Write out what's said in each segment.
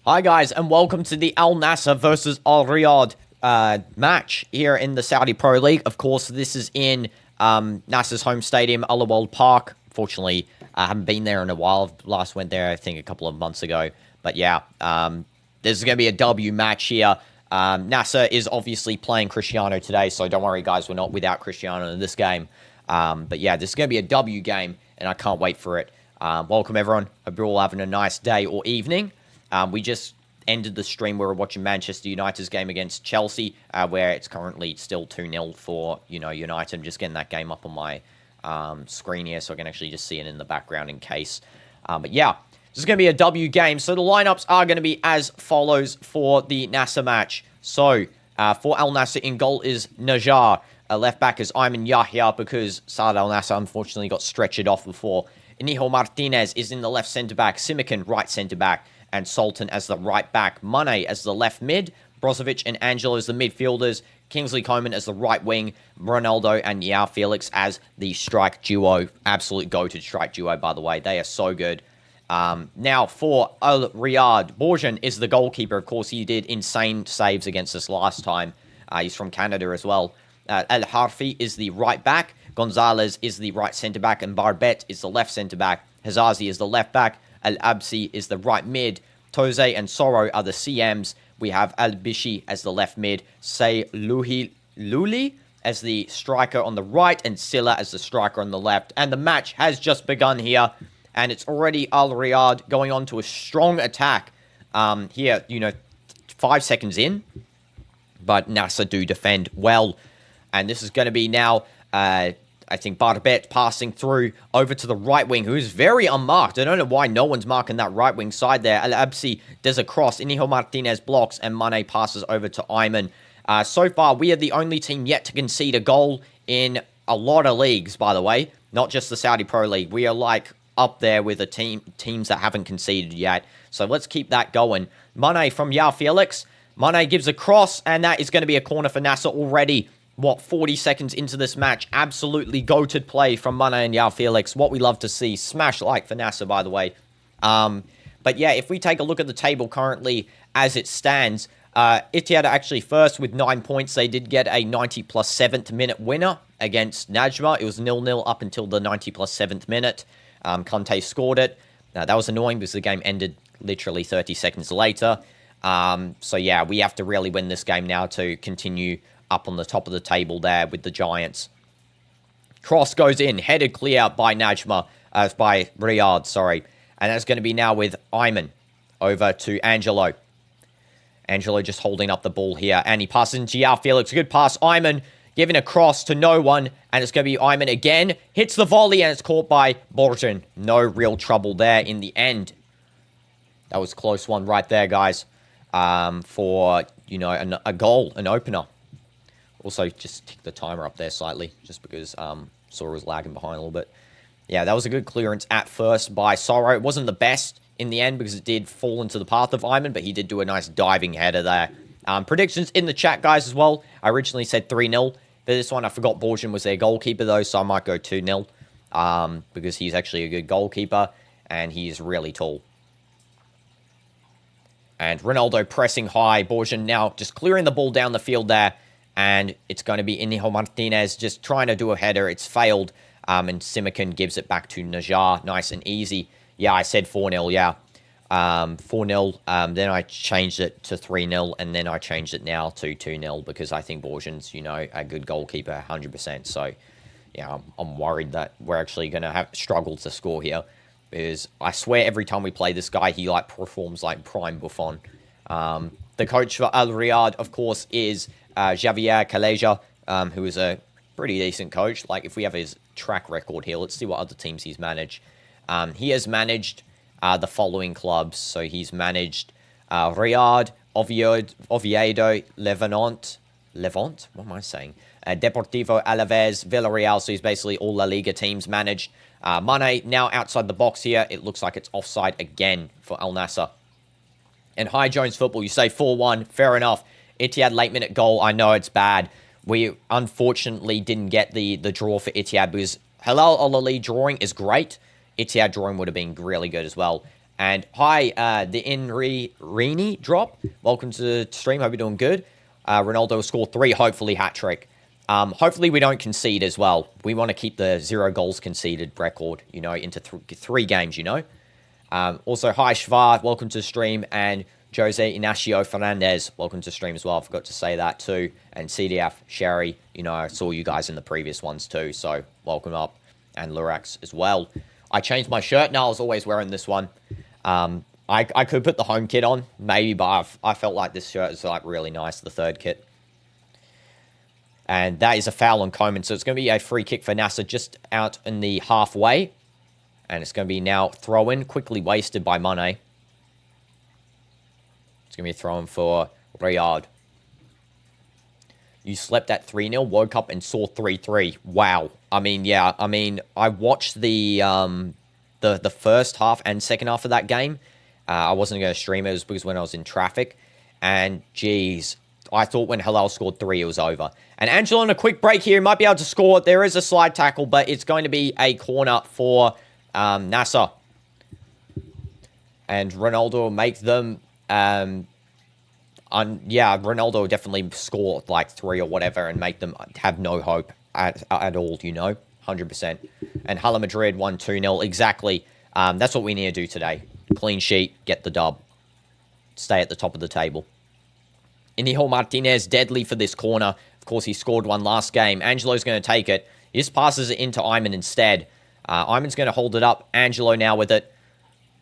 Hi guys, and welcome to the Al Nassr versus Al-Riad match here in the Saudi Pro League. Of course, this is in Nassr's home stadium, Al-Riad Park. Fortunately, I haven't been there in a while. Last went there, I think, a couple of months ago. But yeah, there's going to be a W match here. Nassr is obviously playing Cristiano today, so don't worry, guys. We're not without Cristiano in this game. But yeah, this is going to be a W game, and I can't wait for it. Welcome, everyone. Hope you're all having a nice day or evening. We just ended the stream. We were watching Manchester United's game against Chelsea, where it's currently still 2-0 for, United. I'm just getting that game up on my screen here so I can actually just see it in the background in case. But yeah, this is going to be a W game. So the lineups are going to be as follows for the Nassr match. So for Al Nassr, in goal is Najar. Left back is Ayman Yahya because Saad Al Nassr unfortunately got stretchered off before. Inigo Martinez is in the left centre-back. Simikan, right centre-back. And Sultan as the right back. Mane as the left mid. Brozovic and Angelo as the midfielders. Kingsley Coman as the right wing. Ronaldo and Felix as the strike duo. Absolute goated strike duo, by the way. They are so good. Now, for Al-Riad, Borjan is the goalkeeper. Of course, he did insane saves against us last time. He's from Canada as well. Al-Harfi is the right back. Gonzalez is the right centre-back. And Barbet is the left centre-back. Hazazi is the left back. Al-Absi is the right mid. Toze and Soro are the CMs. We have Al-Bishi as the left mid. Say Luli as the striker on the right. And Silla as the striker on the left. And the match has just begun here. And it's already Al-Riad going on to a strong attack. Here, 5 seconds in. But Nassr do defend well. And this is going to be now... I think Barbet passing through over to the right wing, who's very unmarked. I don't know why no one's marking that right wing side there. Al-Absi does a cross. Inigo Martinez blocks, and Mane passes over to Ayman. So far, we are the only team yet to concede a goal in a lot of leagues, by the way. Not just the Saudi Pro League. We are, up there with the teams that haven't conceded yet. So let's keep that going. Mane from Felix. Mane gives a cross, and that is going to be a corner for Nassr already. 40 seconds into this match. Absolutely goated play from Mane and Felix. What we love to see. Smash like for Nassr, by the way. But yeah, if we take a look at the table currently as it stands, Ittihad are actually first with 9 points. They did get a 90 plus 7th minute winner against Najma. It was 0-0 up until the 90 plus 7th minute. Conte scored it. That was annoying because the game ended literally 30 seconds later. So yeah, we have to really win this game now to continue up on the top of the table there with the Giants. Cross goes in, headed clear by Najma, by Riyadh, sorry. And that's going to be now with Ayman over to Angelo. Angelo just holding up the ball here, and he passes into Felix. Good pass, Ayman giving a cross to no one, and it's going to be Ayman again. Hits the volley, and it's caught by Borjan. No real trouble there in the end. That was a close one right there, guys, for, a goal, an opener. Also, just tick the timer up there slightly, just because Sora was lagging behind a little bit. Yeah, that was a good clearance at first by Soro. It wasn't the best in the end because it did fall into the path of Ayman, but he did do a nice diving header there. Predictions in the chat, guys, as well. I originally said 3-0. For this one, I forgot Borjan was their goalkeeper, though, so I might go 2-0 because he's actually a good goalkeeper, and he's really tall. And Ronaldo pressing high. Borjan now just clearing the ball down the field there. And it's going to be Inigo Martinez just trying to do a header. It's failed. And Simikan gives it back to Najar. Nice and easy. Yeah, I said 4-0, yeah. 4-0. Then I changed it to 3-0. And then I changed it now to 2-0 because I think Borjan's, a good goalkeeper, 100%. So, yeah, I'm worried that we're actually going to have struggled to score here. Because I swear every time we play this guy, he, performs like prime Buffon. The coach for Al-Riad, of course, is... Javier Calleja, who is a pretty decent coach. If we have his track record here, let's see what other teams he's managed. He has managed the following clubs. So he's managed Riyadh, Oviedo, Levant, what am I saying? Deportivo Alaves, Villarreal. So he's basically all La Liga teams managed. Mane now outside the box here. It looks like it's offside again for Al Nassr. And Hi Jones Football, you say 4-1. Fair enough. Ittihad late minute goal. I know it's bad. We unfortunately didn't get the draw for Ittihad because Hilal Al-Ali drawing is great. Ittihad drawing would have been really good as well. And hi, the Rini drop. Welcome to the stream. Hope you're doing good. Ronaldo will score 3, hopefully hat-trick. Hopefully we don't concede as well. We want to keep the 0 goals conceded record, you know, into 3 games, you know. Also, hi, Shvar. Welcome to the stream. And Jose Inacio Fernandez, welcome to the stream as well. I forgot to say that too. And CDF, Sherry, you know, I saw you guys in the previous ones too. So, welcome up. And Lurax as well. I changed my shirt. Now I was always wearing this one. I could put the home kit on, maybe, but I felt like this shirt is like really nice, the third kit. And that is a foul on Koeman. So it's going to be a free kick for Nassr just out in the halfway. And it's going to be now throw-in, quickly wasted by Mane. It's going to be a throw-in for Riyadh. You slept at 3-0, woke up and saw 3-3. Wow. I mean, yeah. I mean, I watched the first half and second half of that game. I wasn't going to stream it. It was because when I was in traffic. And, geez, I thought when Halal scored 3, it was over. And Angelo on a quick break here. Might be able to score. There is a slide tackle, but it's going to be a corner for Nassr. And Ronaldo will make them... Ronaldo will definitely score like 3 or whatever and make them have no hope at all, you know. 100%. And Hala Madrid won 2-0. Exactly. That's what we need to do today. Clean sheet, get the dub. Stay at the top of the table. Inigo Martinez, deadly for this corner. Of course, he scored one last game. Angelo's going to take it. He just passes it into Ayman instead. Ayman's going to hold it up. Angelo now with it.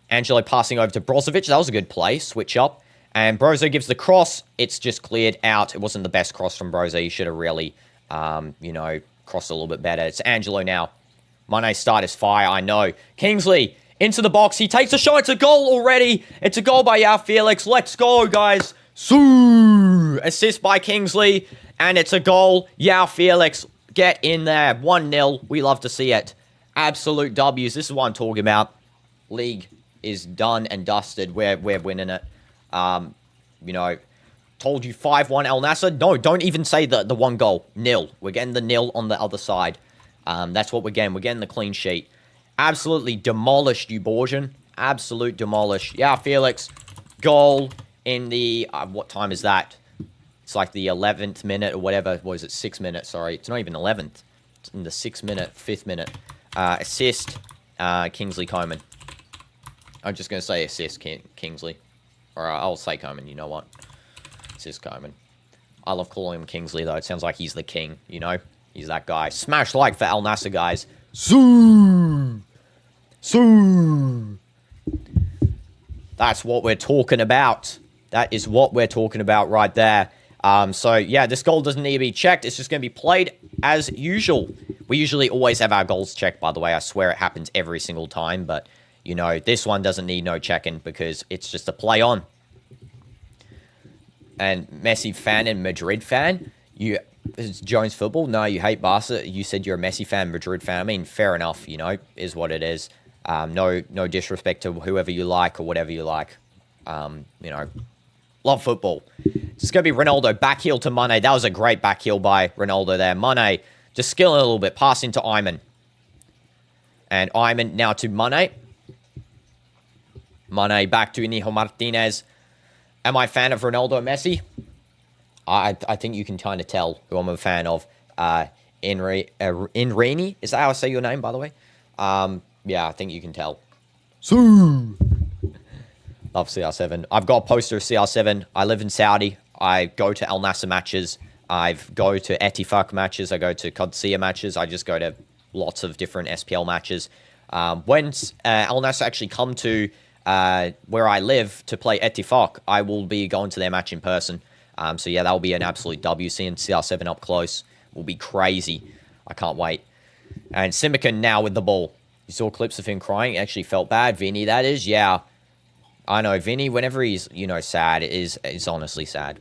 Angelo passing over to Brozovic. That was a good play. Switch up. And Brozo gives the cross. It's just cleared out. It wasn't the best cross from Brozo. He should have really, crossed a little bit better. It's Angelo now. Mane's start is fire, I know. Kingsley into the box. He takes a shot. It's a goal already. It's a goal by Yao Felix. Let's go, guys. Assist by Kingsley. And it's a goal. Yao Felix, get in there. 1-0. We love to see it. Absolute W's. This is what I'm talking about. League is done and dusted. We're winning it. Told you 5-1 Al Nassr. No, don't even say the 1 goal. 0. We're getting the 0 on the other side. That's what we're getting. We're getting the clean sheet. Absolutely demolished you, Borjan. Absolute demolished. Yeah, Felix. Goal in the... what time is that? It's like the 11th minute or whatever. What is it? 6 minutes, sorry. It's not even 11th. It's in the 6th minute, 5th minute. Assist, Kingsley Coman. I'm just going to say assist, Kingsley. Or I'll say Coman, you know what? Assist Coman. I love calling him Kingsley, though. It sounds like he's the king, you know? He's that guy. Smash like for Al Nassr, guys. That's what we're talking about. That is what we're talking about right there. Yeah, this goal doesn't need to be checked. It's just going to be played as usual. We usually always have our goals checked, by the way. I swear it happens every single time. But, you know, this one doesn't need no checking because it's just a play on. And Messi fan and Madrid fan, is Jones football? No, you hate Barca. You said you're a Messi fan, Madrid fan. I mean, fair enough, you know, is what it is. No disrespect to whoever you like or whatever you like. Love football. It's going to be Ronaldo, back heel to Mane. That was a great back heel by Ronaldo there. Mane just skilling a little bit, passing to Ayman. And Ayman now to Mane. Mane back to Inigo Martinez. Am I a fan of Ronaldo and Messi? I think you can kind of tell who I'm a fan of. Inrini? Is that how I say your name, by the way? Yeah, I think you can tell. Love CR7. I've got a poster of CR7. I live in Saudi. I go to Al Nassr matches. I go to Etifak matches. I go to Qadsiya matches. I just go to lots of different SPL matches. When Al Nassr actually come to where I live to play Etifak, I will be going to their match in person. So yeah, that'll be an absolute W. Seeing CR7 up close will be crazy. I can't wait. And Simican now with the ball. You saw clips of him crying. It actually felt bad. Vinny, that is. Yeah. I know. Vinny, whenever he's, sad, is honestly sad.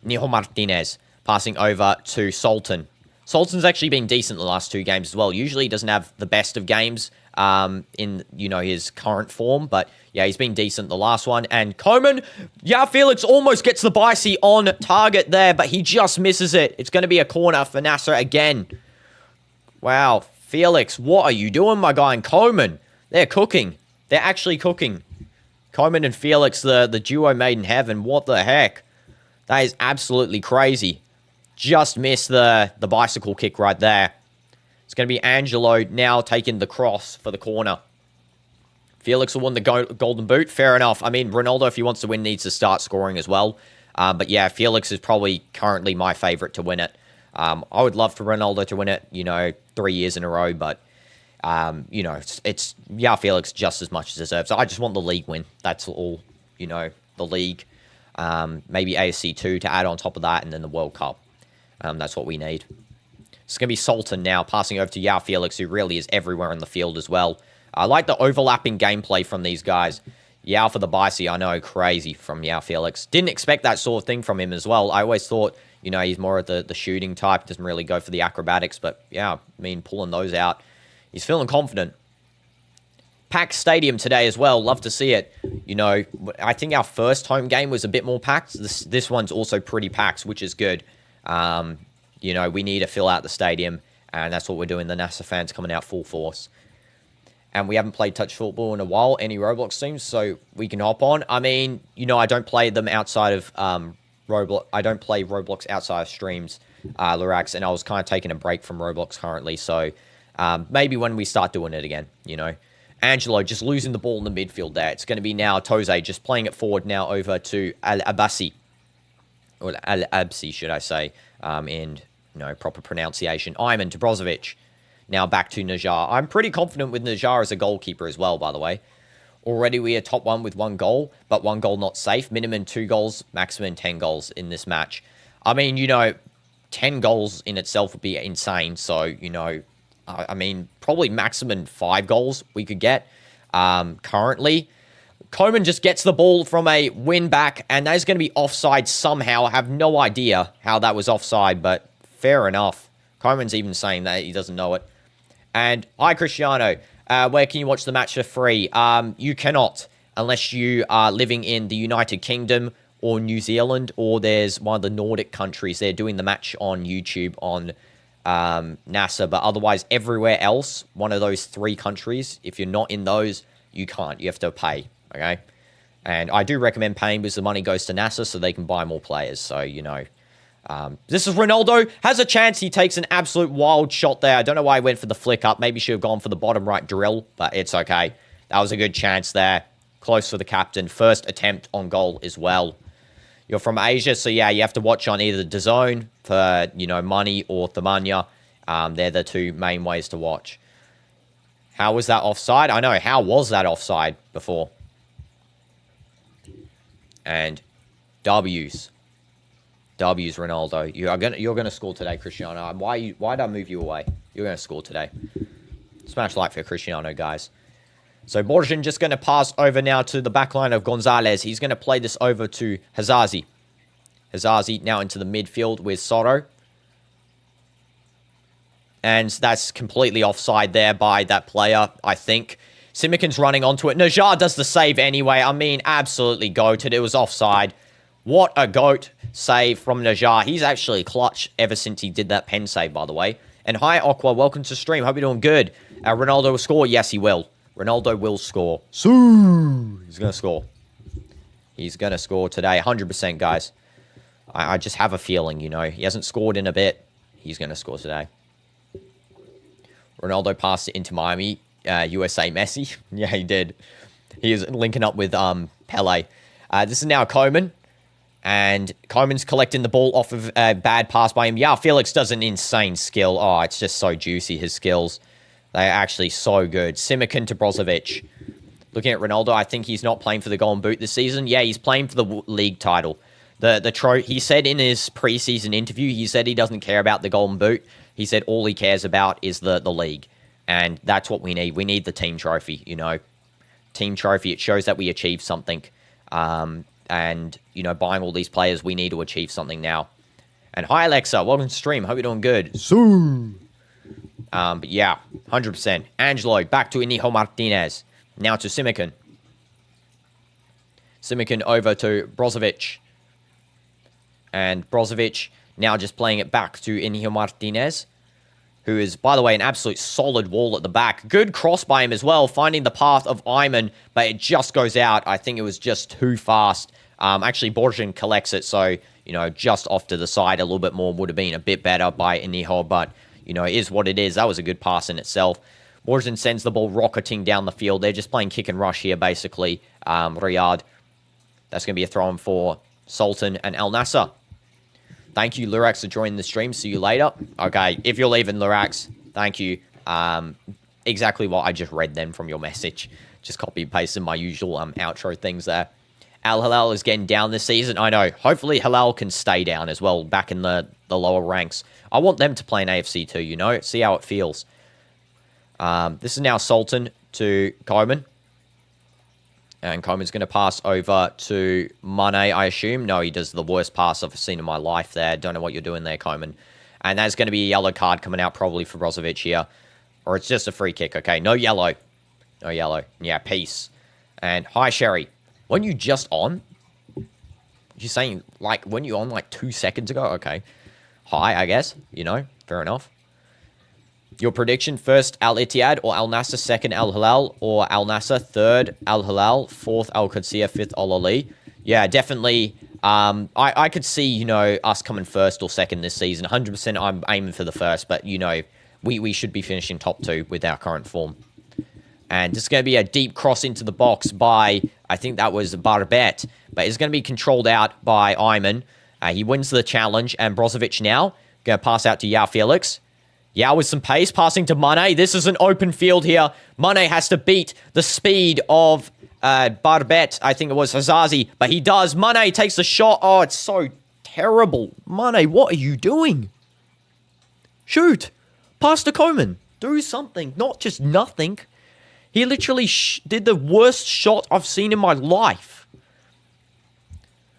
Nijo Martinez passing over to Sultan. Sultan's actually been decent the last 2 games as well. Usually he doesn't have the best of games in, his current form. But, yeah, he's been decent the last one. And Coman, yeah, Felix almost gets the bicy on target there, but he just misses it. It's going to be a corner for Nassr again. Wow, Felix, what are you doing, my guy? And Coman, they're cooking. They're actually cooking. Koeman and Felix, the duo made in heaven. What the heck? That is absolutely crazy. Just missed the bicycle kick right there. It's going to be Angelo now taking the cross for the corner. Felix will win the golden boot. Fair enough. I mean, Ronaldo, if he wants to win, needs to start scoring as well. But yeah, Felix is probably currently my favorite to win it. I would love for Ronaldo to win it, 3 years in a row. But, it's Felix just as much as deserves. I just want the league win. That's all, the league. Maybe ASC 2 to add on top of that, and then the World Cup. That's what we need. It's going to be Sultan now, passing over to Felix, who really is everywhere in the field as well. I like the overlapping gameplay from these guys. For the bicy, I know, crazy from Felix. Didn't expect that sort of thing from him as well. I always thought, he's more of the shooting type, doesn't really go for the acrobatics, but pulling those out. He's feeling confident. Packed stadium today as well. Love to see it. I think our first home game was a bit more packed. This one's also pretty packed, which is good. We need to fill out the stadium, and that's what we're doing. The Nassr fans coming out full force. And we haven't played touch football in a while, any Roblox teams, so we can hop on. I mean, I don't play them outside of Roblox. I don't play Roblox outside of streams, Lorax, and I was kind of taking a break from Roblox currently, so maybe when we start doing it again, Angelo just losing the ball in the midfield there. It's going to be now Toze just playing it forward now over to Al-Abasi. Or Al-Absi, should I say, in proper pronunciation. Ayman to Brozovic. Now back to Nassr. I'm pretty confident with Nassr as a goalkeeper as well, by the way. Already we are top 1 with 1 goal, but 1 goal not safe. Minimum 2 goals, maximum 10 goals in this match. I mean, 10 goals in itself would be insane. So, probably maximum 5 goals we could get currently. Koeman just gets the ball from a win back, and that is going to be offside somehow. I have no idea how that was offside, but fair enough. Koeman's even saying that he doesn't know it. And, hi, Cristiano. Where can you watch the match for free? You cannot, unless you are living in the United Kingdom or New Zealand, or there's one of the Nordic countries. They're doing the match on YouTube on Nassr, but otherwise everywhere else, one of those 3 countries, if you're not in those, you can't. You have to pay, okay? And I do recommend paying because the money goes to Nassr so they can buy more players, so, this is Ronaldo. Has a chance. He takes an absolute wild shot there. I don't know why he went for the flick up. Maybe should have gone for the bottom right drill, but it's okay. That was a good chance there. Close for the captain. First attempt on goal as well. You're from Asia, so yeah, you have to watch on either DAZN for, money or Thamanya. They're the 2 main ways to watch. How was that offside? I know. How was that offside before? And W's. W's, Ronaldo. You're gonna score today, Cristiano. Why did I move you away? You're gonna score today. Smash like for Cristiano, guys. So Borjan just gonna pass over now to the back line of Gonzalez. He's gonna play this over to Hazazi. Hazazi now into the midfield with Soro. And that's completely offside there by that player, I think. Simikin's running onto it. Nassr does the save anyway. I mean, absolutely goated. It was offside. What a goat save from Nassr. He's actually clutch ever since he did that pen save, by the way. And hi, Aqua. Welcome to stream. Hope you're doing good. Ronaldo will score? Yes, he will. Ronaldo will score. He's going to score. He's going to score today. 100%, guys. I just have a feeling, He hasn't scored in a bit. He's going to score today. Ronaldo passed it into Miami. USA Messi. Yeah, he did. He is linking up with Pele. This is now Koeman. And Koeman's collecting the ball off of a bad pass by him. Felix does an insane skill. Oh, it's just so juicy, his skills. They're actually so good. Simikin to Brozovic. Looking at Ronaldo, I think he's not playing for the Golden Boot this season. Yeah, he's playing for the league title. He said in his preseason interview, he said he doesn't care about the Golden Boot. He said all he cares about is the league. And that's what we need. We need the team trophy, Team trophy, it shows that we achieved something. And, buying all these players, we need to achieve something now. And hi, Alexa. Welcome to stream. Hope you're doing good. But yeah, 100%. Angelo, back to Inigo Martinez. Now to Simikin. Simikin over to Brozovic. And Brozovic now just playing it back to Inigo Martinez. who is, by the way, an absolute solid wall at the back. Good cross by him as well, finding the path of Ayman, but it just goes out. I think it was just too fast. Actually, Borjan collects it, so, you know, just off to the side a little bit more would have been a bit better by Iniho, but, you know, it is what it is. That was a good pass in itself. Borjan sends the ball rocketing down the field. They're just playing kick and rush here, basically. Riyadh. That's going to be a throw-in for Sultan and Al Nassr. Thank you, Lurax, for joining the stream. See you later. Okay, if you're leaving, Lurax, thank you. Exactly what I just read then from your message. Just copy and pasted my usual outro things there. Al Hilal is getting down this season. I know. Hopefully, Hilal can stay down as well, back in the lower ranks. I want them to play in AFC too, you know? See how it feels. This is now Sultan to Koeman. And Koeman's going to pass over to Mane, I assume. No, he does the worst pass I've seen in my life there. Don't know what you're doing there, Koeman. And that's going to be a yellow card coming out probably for Brozovic here. Or it's just a free kick. Okay, no yellow. No yellow. Yeah, peace. And hi, Sherry. Weren't you just on? You're saying, like, weren't you on like 2 seconds ago? Okay. Hi, I guess. You know, fair enough. Your prediction, first Al-Ittihad or Al Nassr, second Al Hilal, or Al Nassr, third Al Hilal, fourth Al Qadsiya, fifth Al Ali. Yeah, definitely. I could see, you know, us coming first or second this season. 100% I'm aiming for the first, but, you know, we should be finishing top 2 with our current form. And this is going to be a deep cross into the box by, I think that was Barbet, but it's going to be controlled out by Ayman. He wins the challenge, and Brozovic now going to pass out to Yao Felix. Yao with some pace, passing to Mane. This is an open field here. Mane has to beat the speed of Barbet. I think it was Hazazi, but he does. Mane takes the shot. Oh, it's so terrible. Mane, what are you doing? Shoot. Pass to Koeman. Do something, not just nothing. He literally did the worst shot I've seen in my life.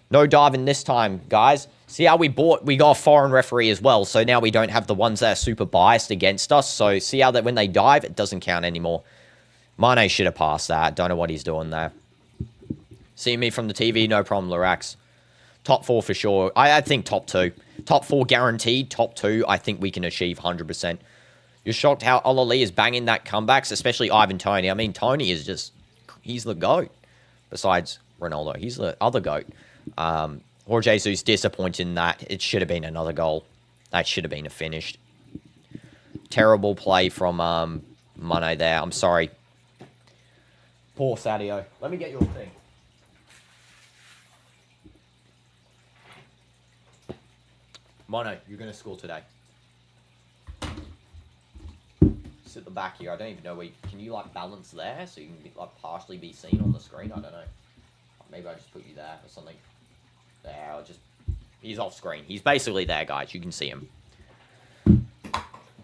No diving this time, guys. See how we got a foreign referee as well, so now we don't have the ones that are super biased against us. So see how that when they dive, it doesn't count anymore. Mane should have passed that. Don't know what he's doing there. See me from the TV, no problem, Lurax. Top 4 for sure. I think top 2. Top 4 guaranteed. Top 2, I think we can achieve 100%. You're shocked how Al Ali is banging that comebacks, especially Ivan Toney. I mean, Toney is just, he's the GOAT. Besides Ronaldo, he's the other GOAT. Jorge Jesus disappointed in that. It should have been another goal. That should have been a finished. Terrible play from Mane there. I'm sorry. Poor Sadio. Let me get your thing. Mane, you're going to score today. Sit at the back here. I don't even know where... Can you, like, balance there so you can, like, partially be seen on the screen? I don't know. Maybe I just put you there or something. There, I'll just... He's off screen. He's basically there, guys. You can see him.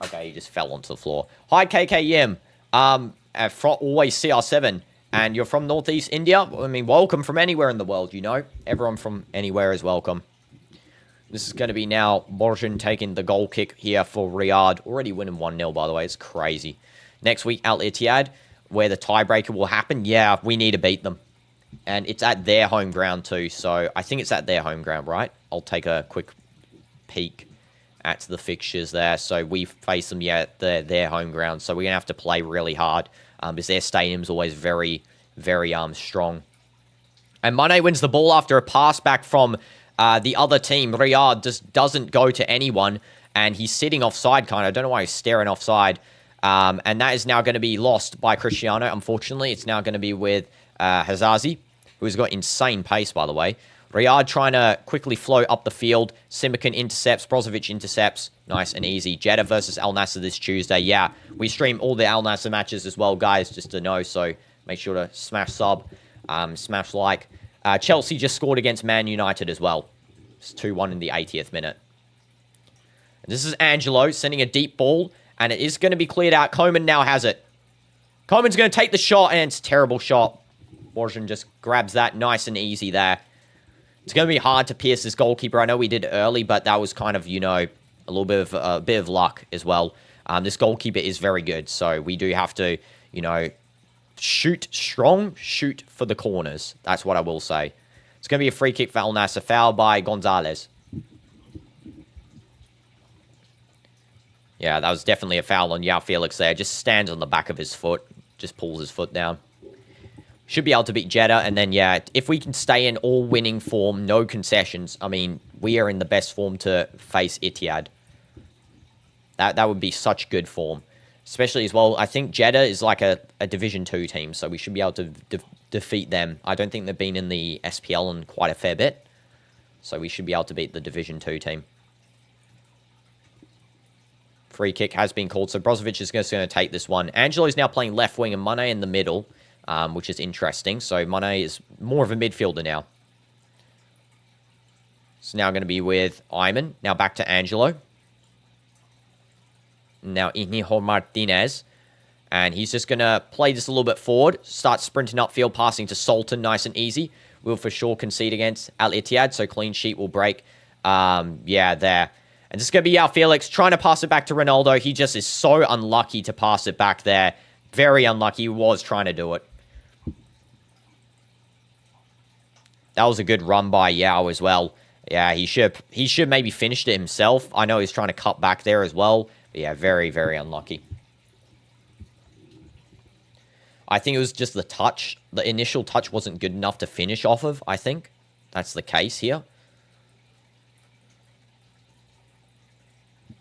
Okay, he just fell onto the floor. Hi, KKM. Always CR7. And you're from Northeast India? I mean, welcome from anywhere in the world, you know? Everyone from anywhere is welcome. This is going to be now Borjan taking the goal kick here for Riyadh. Already winning 1-0, by the way. It's crazy. Next week, Al-Ittihad, where the tiebreaker will happen. Yeah, we need to beat them. And it's at their home ground too. So I think it's at their home ground, right? I'll take a quick peek at the fixtures there. So we face them, yeah, at their home ground. So we're going to have to play really hard because their stadium's always very, very strong. And Mane wins the ball after a pass back from the other team. Riyadh just doesn't go to anyone. And he's sitting offside, kind of. I don't know why he's staring offside. And that is now going to be lost by Cristiano. Unfortunately, it's now going to be with Hazazi, who's got insane pace, by the way. Riyadh trying to quickly flow up the field. Simikan intercepts. Brozovic intercepts. Nice and easy. Jeddah versus Al Nassr this Tuesday. Yeah, we stream all the Al Nassr matches as well, guys, just to know. So make sure to smash sub, smash like. Chelsea just scored against Man United as well. It's 2-1 in the 80th minute. And this is Angelo sending a deep ball, and it is going to be cleared out. Koeman now has it. Koeman's going to take the shot, and it's a terrible shot. Borjan just grabs that nice and easy there. It's going to be hard to pierce this goalkeeper. I know we did early, but that was kind of, you know, a little bit of luck as well. This goalkeeper is very good, so we do have to, you know, shoot strong, shoot for the corners. That's what I will say. It's going to be a free kick for Al Nassr, foul by Gonzalez. Yeah, that was definitely a foul on Yao Felix there. Just stands on the back of his foot. Just pulls his foot down. Should be able to beat Jeddah. And then, yeah, if we can stay in all winning form, no concessions, I mean, we are in the best form to face Etihad. That would be such good form. Especially as well, I think Jeddah is like a Division 2 team, so we should be able to defeat them. I don't think they've been in the SPL in quite a fair bit. So we should be able to beat the Division 2 team. Free kick has been called, so Brozovic is just going to take this one. Angelo's now playing left wing and Mane in the middle, which is interesting. So Mane is more of a midfielder now. It's now going to be with Ayman. Now back to Angelo. Now Inigo Martinez. And he's just going to play this a little bit forward. Start sprinting upfield, passing to Sultan, nice and easy. Will for sure concede against Al-Ittihad, so clean sheet will break. Yeah, there. And this is going to be Yao Felix trying to pass it back to Ronaldo. He just is so unlucky to pass it back there. Very unlucky. He was trying to do it. That was a good run by Yao as well. Yeah, he should maybe finished it himself. I know he's trying to cut back there as well. But yeah, very, very unlucky. I think it was just the touch. The initial touch wasn't good enough to finish off of, I think. That's the case here.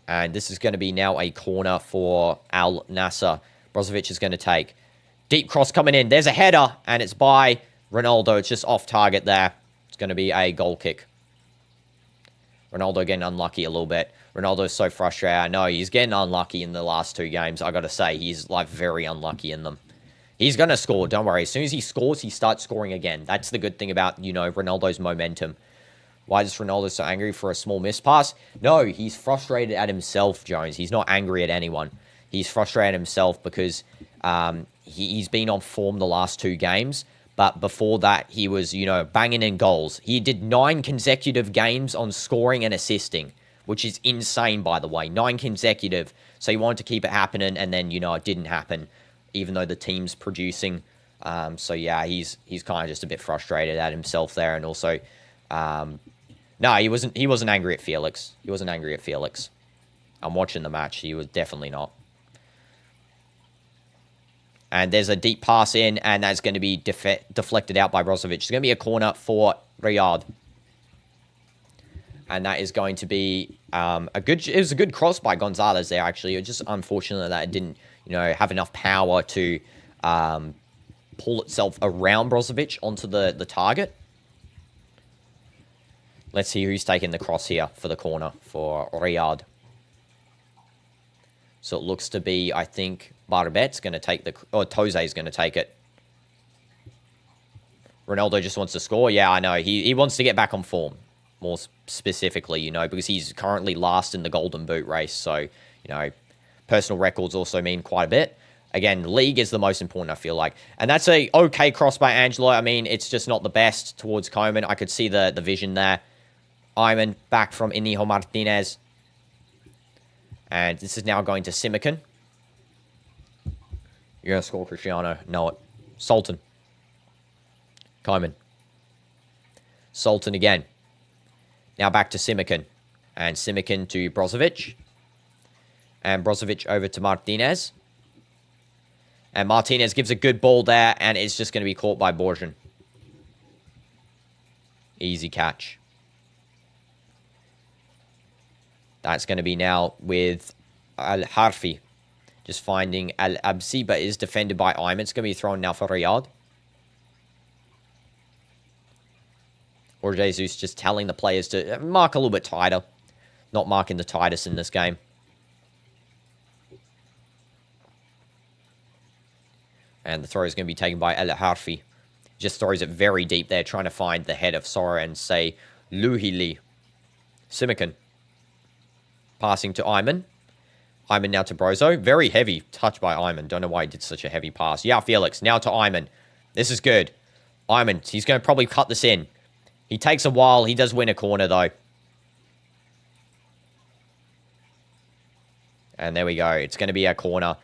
And this is going to be now a corner for Al Nassr. Brozovic is going to take. Deep cross coming in. There's a header, and it's by Ronaldo. It's just off target there. It's going to be a goal kick. Ronaldo getting unlucky a little bit. Ronaldo's so frustrated. I know he's getting unlucky in the last 2 games. I got to say, he's like very unlucky in them. He's going to score. Don't worry. As soon as he scores, he starts scoring again. That's the good thing about, you know, Ronaldo's momentum. Why is Ronaldo so angry for a small miss pass? No, he's frustrated at himself, Jones. He's not angry at anyone. He's frustrated at himself because he's been on form the last 2 games. But before that, he was, you know, banging in goals. He did 9 consecutive games on scoring and assisting, which is insane, by the way. 9 consecutive. So he wanted to keep it happening, and then, you know, it didn't happen, even though the team's producing. So, yeah, he's kind of just a bit frustrated at himself there. And also, no, he wasn't angry at Felix. He wasn't angry at Felix. I'm watching the match. He was definitely not. And there's a deep pass in, and that's going to be deflected out by Brozovic. It's going to be a corner for Riyadh. And that is going to be it was a good cross by Gonzalez there, actually. It was just unfortunate that it didn't, you know, have enough power to pull itself around Brozovic onto the target. Let's see who's taking the cross here for the corner for Riyadh. So it looks to be, I think, Barbet's going to take Toze's going to take it. Ronaldo just wants to score. Yeah, I know. He wants to get back on form, more specifically, you know, because he's currently last in the Golden Boot race. So, you know, personal records also mean quite a bit. Again, league is the most important, I feel like. And that's a okay cross by Angelo. I mean, it's just not the best towards Koeman. I could see the vision there. Ayman back from Inigo Martinez. And this is now going to Simican. You're going to score, Cristiano. Know it. Sultan. Koeman. Sultan again. Now back to Simican. And Simican to Brozovic. And Brozovic over to Martinez. And Martinez gives a good ball there. And it's just going to be caught by Borjan. Easy catch. That's going to be now with Al-Harfi. Just finding Al-Absi, but is defended by Ayman. It's going to be thrown now for Riyadh. Or Jesus just telling the players to mark a little bit tighter. Not marking the tightest in this game. And the throw is going to be taken by Al-Harfi. Just throws it very deep there, trying to find the head of Sora and say Luhili. Simican. Passing to Ayman. Ayman now to Brozo. Very heavy touch by Ayman. Don't know why he did such a heavy pass. Yeah, Felix. Now to Ayman. This is good. Ayman. He's going to probably cut this in. He takes a while. He does win a corner, though. And there we go. It's going to be a corner.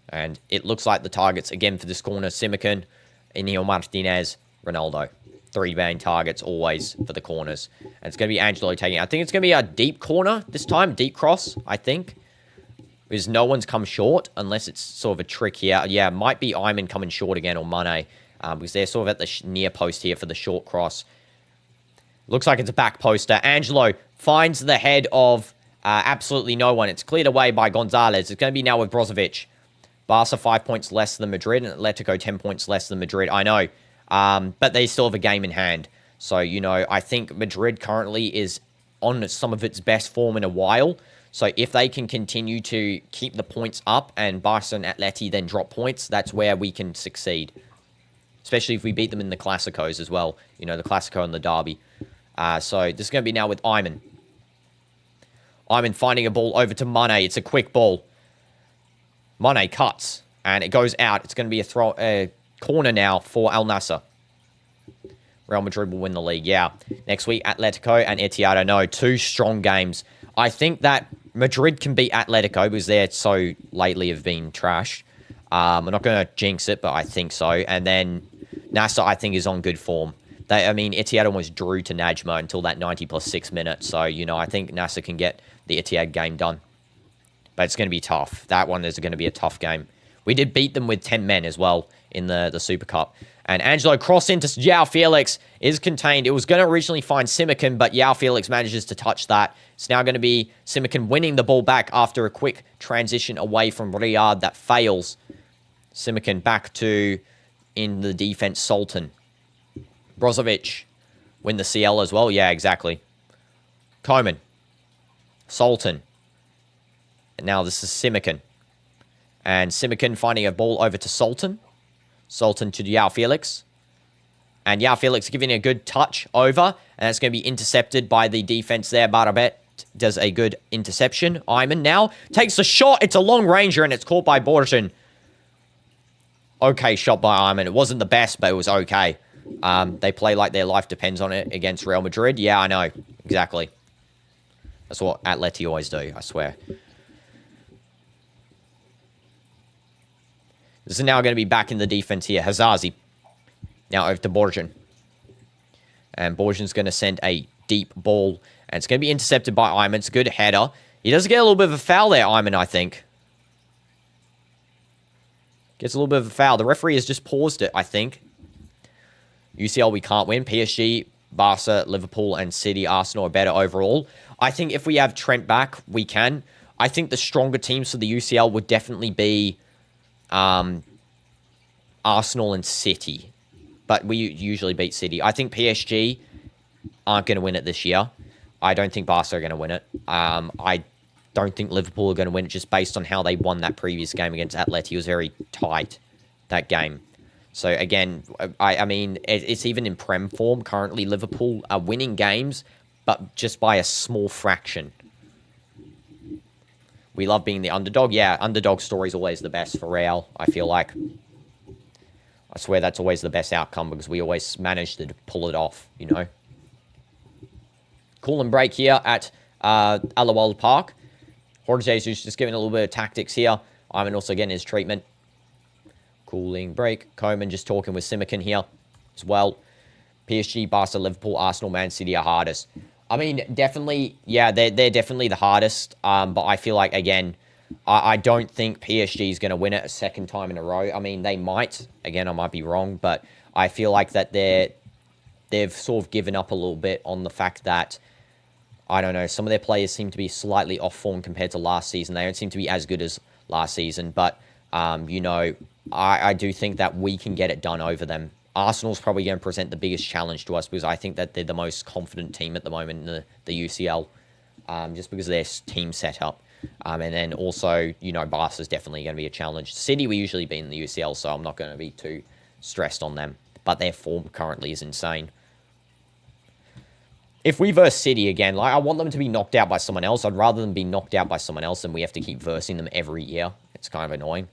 And it looks like the targets, again, for this corner, Simican, Inigo Martinez, Ronaldo. three main targets always for the corners. And it's going to be Angelo taking it. I think it's going to be a deep corner this time. Deep cross, I think. Because no one's come short unless it's sort of a trick here. Yeah, it might be Ayman coming short again or Mane. Because they're sort of at the near post here for the short cross. Looks like it's a back poster. Angelo finds the head of absolutely no one. It's cleared away by Gonzalez. It's going to be now with Brozovic. Barca 5 points less than Madrid, and Atletico 10 points less than Madrid. I know. But they still have a game in hand. So, you know, I think Madrid currently is on some of its best form in a while. So if they can continue to keep the points up and Barca and Atleti then drop points, that's where we can succeed. Especially if we beat them in the Clásicos as well. You know, the Clásico and the Derby. So this is going to be now with Ayman. Ayman finding a ball over to Mane. It's a quick ball. Mane cuts. And it goes out. It's going to be a corner now for Al Nassr. Real Madrid will win the league, yeah. Next week, Atletico and Etihad. I know, two strong games. I think that Madrid can beat Atletico because they're so lately have been trash. I'm not going to jinx it, but I think so. And then Nassr, I think, is on good form. Etihad almost drew to Najma until that 90 plus 6 minutes. So, you know, I think Nassr can get the Etihad game done. But it's going to be tough. That one is going to be a tough game. We did beat them with 10 men as well in the Super Cup. And Angelo cross into João Felix is contained. It was going to originally find Simakan, but João Felix manages to touch that. It's now going to be Simakan winning the ball back after a quick transition away from Riyadh that fails. Simakan back to, in the defense, Sultan. Brozovic win the CL as well. Yeah, exactly. Koeman. Sultan. And now this is Simakan. And Simakan finding a ball over to Sultan. Sultan to João Felix. And João Felix giving a good touch over. And it's going to be intercepted by the defense there. Barabet does a good interception. Ayman now takes a shot. It's a long ranger and it's caught by Borjan. Okay shot by Ayman. It wasn't the best, but it was okay. They play like their life depends on it against Real Madrid. Yeah, I know. Exactly. That's what Atleti always do, I swear. This is now going to be back in the defense here. Hazazi. Now over to Borjan. And Borjan's going to send a deep ball. And it's going to be intercepted by Ayman. It's a good header. He does get a little bit of a foul there, Ayman, I think. Gets a little bit of a foul. The referee has just paused it, I think. UCL, we can't win. PSG, Barca, Liverpool, and City, Arsenal are better overall. I think if we have Trent back, we can. I think the stronger teams for the UCL would definitely be Arsenal and City. But we usually beat City. I think PSG aren't going to win it this year. I don't think Barca are going to win it. I don't think Liverpool are going to win it just based on how they won that previous game against Atleti. It was very tight, that game. So, again, I mean, it's even in Prem form. Currently, Liverpool are winning games, but just by a small fraction. We love being the underdog. Yeah, underdog story is always the best for Real, I feel like. I swear that's always the best outcome because we always manage to pull it off, you know. Cool and break here at Al-Riad Park. Jorge Jesus just giving a little bit of tactics here. Ayman also getting his treatment. Cooling break. Koeman just talking with Simakan here as well. PSG, Barca, Liverpool, Arsenal, Man City are hardest. I mean, definitely, yeah, they're definitely the hardest. But I feel like, again, I don't think PSG is going to win it a second time in a row. I mean, they might. Again, I might be wrong. But I feel like that they've sort of given up a little bit on the fact that, I don't know, some of their players seem to be slightly off form compared to last season. They don't seem to be as good as last season. But, you know, I do think that we can get it done over them. Arsenal's probably going to present the biggest challenge to us because I think that they're the most confident team at the moment in the UCL, just because of their team setup. And then also, you know, Barca's definitely going to be a challenge. City, we usually beat in the UCL, so I'm not going to be too stressed on them. But their form currently is insane. If we verse City again, like I want them to be knocked out by someone else. I'd rather them be knocked out by someone else than we have to keep versing them every year. It's kind of annoying.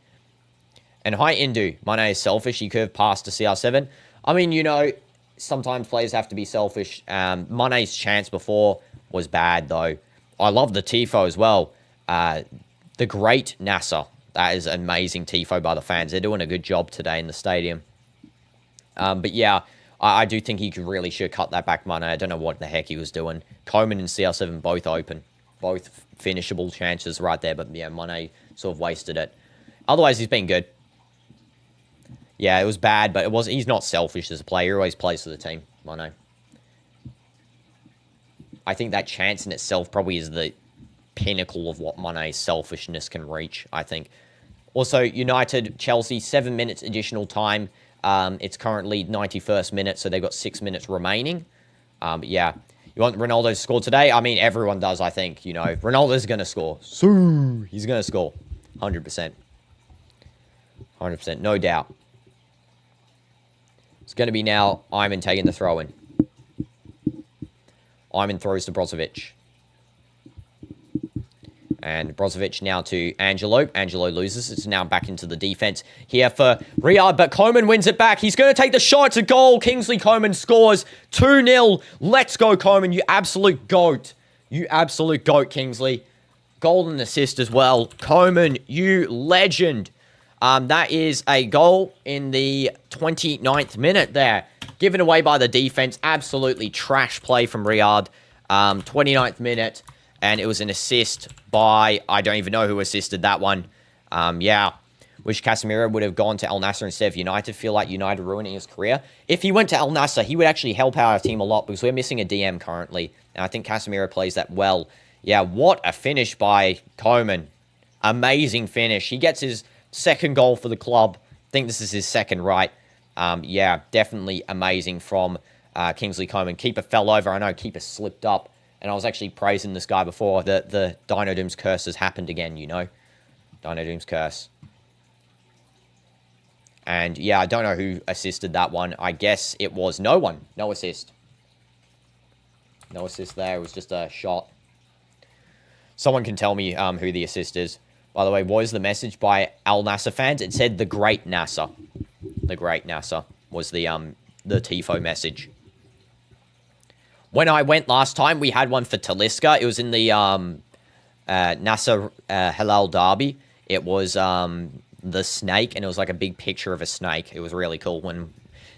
And hi, Indu. Mane is selfish. He could have passed to CR7. I mean, you know, sometimes players have to be selfish. Mane's chance before was bad, though. I love the Tifo as well. The great Nassr. That is amazing Tifo by the fans. They're doing a good job today in the stadium. But yeah, I do think he really should cut that back Mane. I don't know what the heck he was doing. Coman and CR7 both open. Both finishable chances right there. But yeah, Mane sort of wasted it. Otherwise, he's been good. Yeah, it was bad, but it wasn't. He's not selfish as a player. He always plays for the team, Mane. I think that chance in itself probably is the pinnacle of what Mane's selfishness can reach, I think. Also, United, Chelsea, 7 minutes additional time. It's currently 91st minute, so they've got 6 minutes remaining. Yeah, you want Ronaldo to score today? I mean, everyone does, I think. Ronaldo's going to score. So he's going to score. 100%. 100%, no doubt. It's going to be now Ayman taking the throw-in. Ayman throws to Brozovic. And Brozovic now to Angelo. Angelo loses. It's now back into the defense here for Riyadh. But Coman wins it back. He's going to take the shot. It's a goal. Kingsley Coman scores 2-0. Let's go, Coman. You absolute GOAT. You absolute GOAT, Kingsley. Golden assist as well. Coman, you legend. That is a goal in the 29th minute there. Given away by the defense. Absolutely trash play from Riyadh. 29th minute. And it was an assist by, I don't even know who assisted that one. Yeah. Wish Casemiro would have gone to Al Nassr instead of United. Feel like United ruining his career. If he went to Al Nassr, he would actually help out our team a lot because we're missing a DM currently. And I think Casemiro plays that well. Yeah, what a finish by Coman. Amazing finish. He gets his second goal for the club. I think this is his second, right? Yeah, definitely amazing from Kingsley Coman. Keeper fell over. I know keeper slipped up. And I was actually praising this guy before. The Dino Doom's curse has happened again, Dino Doom's curse. And yeah, I don't know who assisted that one. I guess it was no one. No assist. No assist there. It was just a shot. Someone can tell me who the assist is. By the way, what is the message by Al Nassr fans? It said the Great Nassr. The Great Nassr was the TIFO message. When I went last time, we had one for Talisca. It was in the Nassr Halal Derby. It was the snake, and it was like a big picture of a snake. It was really cool. When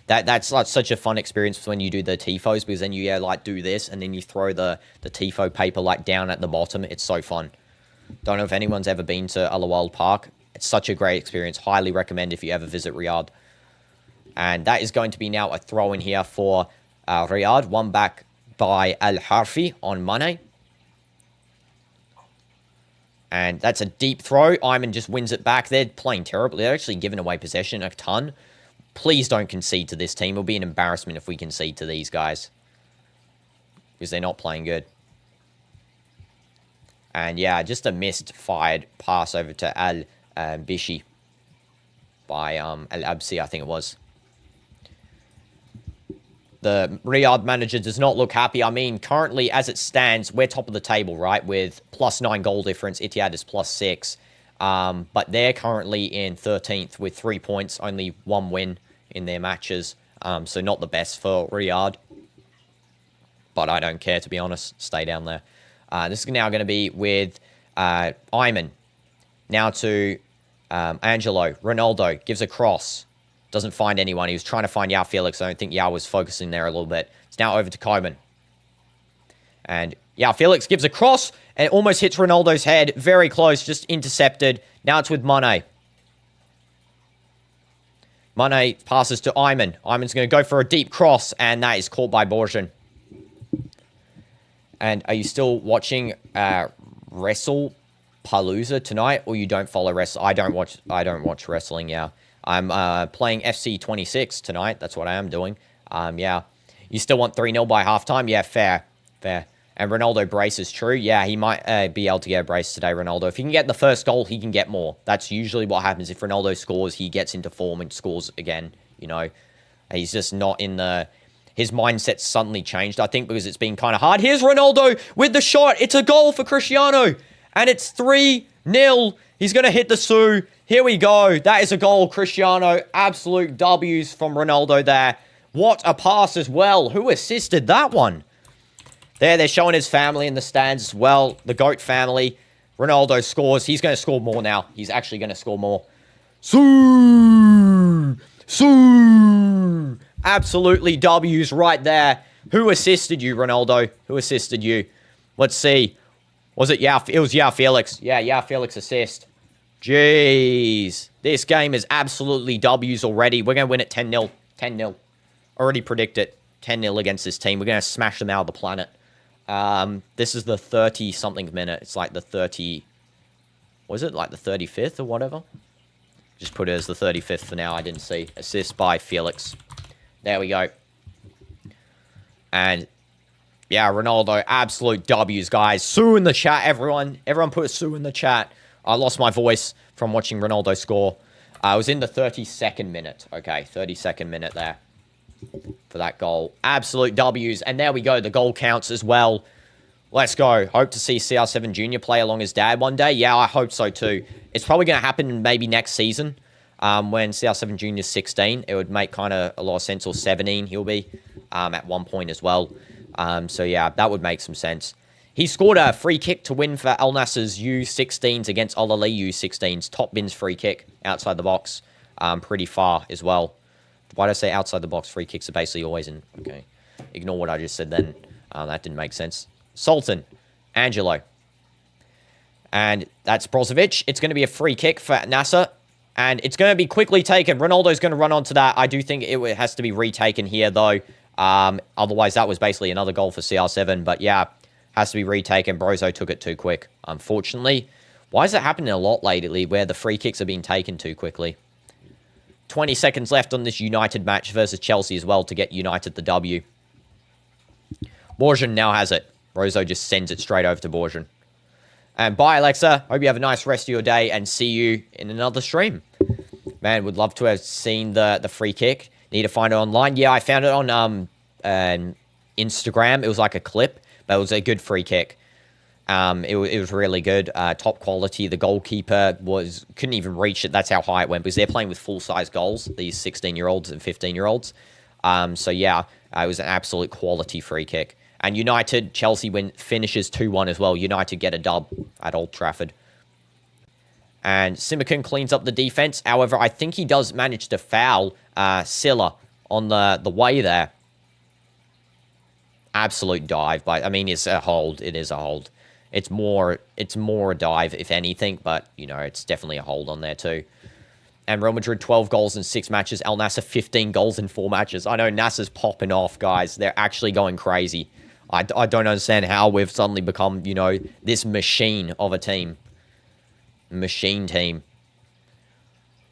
that's like such a fun experience when you do the TIFOs, because then you like do this, and then you throw the TIFO paper like down at the bottom. It's so fun. Don't know if anyone's ever been to Al-Riad Park. It's such a great experience. Highly recommend if you ever visit Riyadh. And that is going to be now a throw in here for Riyadh. One back by Al-Harfi on Mane. And that's a deep throw. Ayman just wins it back. They're playing terribly. They're actually giving away possession a ton. Please don't concede to this team. It'll be an embarrassment if we concede to these guys. Because they're not playing good. And yeah, just a missed fired pass over to Al-Bishi. By Al-Absi, I think it was. The Riyadh manager does not look happy. I mean, currently, as it stands, we're top of the table, right? With +9 goal difference. Etihad is +6. But they're currently in 13th with 3 points. Only 1 win in their matches. So not the best for Riyadh. But I don't care, to be honest. Stay down there. This is now going to be with Ayman. Now to Angelo. Ronaldo gives a cross. Doesn't find anyone. He was trying to find Yao Felix. I don't think Yao was focusing there a little bit. It's now over to Coman. And Yao Felix gives a cross and it almost hits Ronaldo's head. Very close. Just intercepted. Now it's with Mane. Mane passes to Ayman. Ayman's going to go for a deep cross. And that is caught by Borjan. And are you still watching Wrestle Palooza tonight? Or you don't follow wrestling? I don't watch wrestling, yeah. I'm playing FC 26 tonight. That's what I am doing. Yeah. You still want 3-0 by halftime? Yeah, fair. Fair. And Ronaldo braces, true. Yeah, he might be able to get a brace today, Ronaldo. If he can get the first goal, he can get more. That's usually what happens. If Ronaldo scores, he gets into form and scores again, He's just not in the... His mindset's suddenly changed, I think, because it's been kind of hard. Here's Ronaldo with the shot. It's a goal for Cristiano. And it's 3-0. He's going to hit the Sue. Here we go. That is a goal, Cristiano. Absolute W's from Ronaldo there. What a pass as well. Who assisted that one? There, they're showing his family in the stands as well. The GOAT family. Ronaldo scores. He's going to score more now. He's actually going to score more. Sue! Sue! Absolutely W's right there. Who assisted you, Ronaldo? Who assisted you? Let's see. Was it it was Felix. Yeah, Felix assist. Jeez. This game is absolutely W's already. We're going to win it 10-0. 10-0. Already predict it. 10-0 against this team. We're going to smash them out of the planet. This is the 30-something minute. It's like the 30... Was it like the 35th or whatever? Just put it as the 35th for now. I didn't see. Assist by Felix. There we go. And... yeah, Ronaldo, absolute W's, guys. Sue in the chat, everyone. Everyone put a Sue in the chat. I lost my voice from watching Ronaldo score. I was in the 32nd minute. Okay, 32nd minute there for that goal. Absolute W's. And there we go. The goal counts as well. Let's go. Hope to see CR7 Jr. play along his dad one day. Yeah, I hope so too. It's probably going to happen maybe next season when CR7 Jr. is 16. It would make kind of a lot of sense. Or 17 he'll be at one point as well. So yeah, that would make some sense. He scored a free kick to win for Al Nassr's U16s against Al Ahly U16s. Top bins free kick outside the box. Pretty far as well. Why did I say outside the box? Free kicks are basically always in. Okay. Ignore what I just said then. That didn't make sense. Sultan. Angelo. And that's Brozovic. It's going to be a free kick for Nassr. And it's going to be quickly taken. Ronaldo's going to run onto that. I do think it has to be retaken here, though. Otherwise, that was basically another goal for CR7. But yeah, has to be retaken. Brozo took it too quick, unfortunately. Why is it happening a lot lately where the free kicks are being taken too quickly? 20 seconds left on this United match versus Chelsea as well to get United the W. Borjan now has it. Brozo just sends it straight over to Borjan. And bye, Alexa. Hope you have a nice rest of your day and see you in another stream. Man, would love to have seen the free kick. Need to find it online. Yeah, I found it on Instagram. It was like a clip, but it was a good free kick. It was really good. Top quality. The goalkeeper couldn't even reach it. That's how high it went because they're playing with full-size goals, these 16-year-olds and 15-year-olds. So yeah, it was an absolute quality free kick. And United, Chelsea finishes 2-1 as well. United get a dub at Old Trafford. And Simakan cleans up the defense. However, I think he does manage to foul Silla on the way there. Absolute dive. But I mean, it's a hold. It is a hold. It's more a dive, if anything. But, you know, it's definitely a hold on there too. And Real Madrid, 12 goals in 6 matches. Al Nassr, 15 goals in 4 matches. I know Nassr's popping off, guys. They're actually going crazy. I don't understand how we've suddenly become, you know, this machine of a team. Machine team.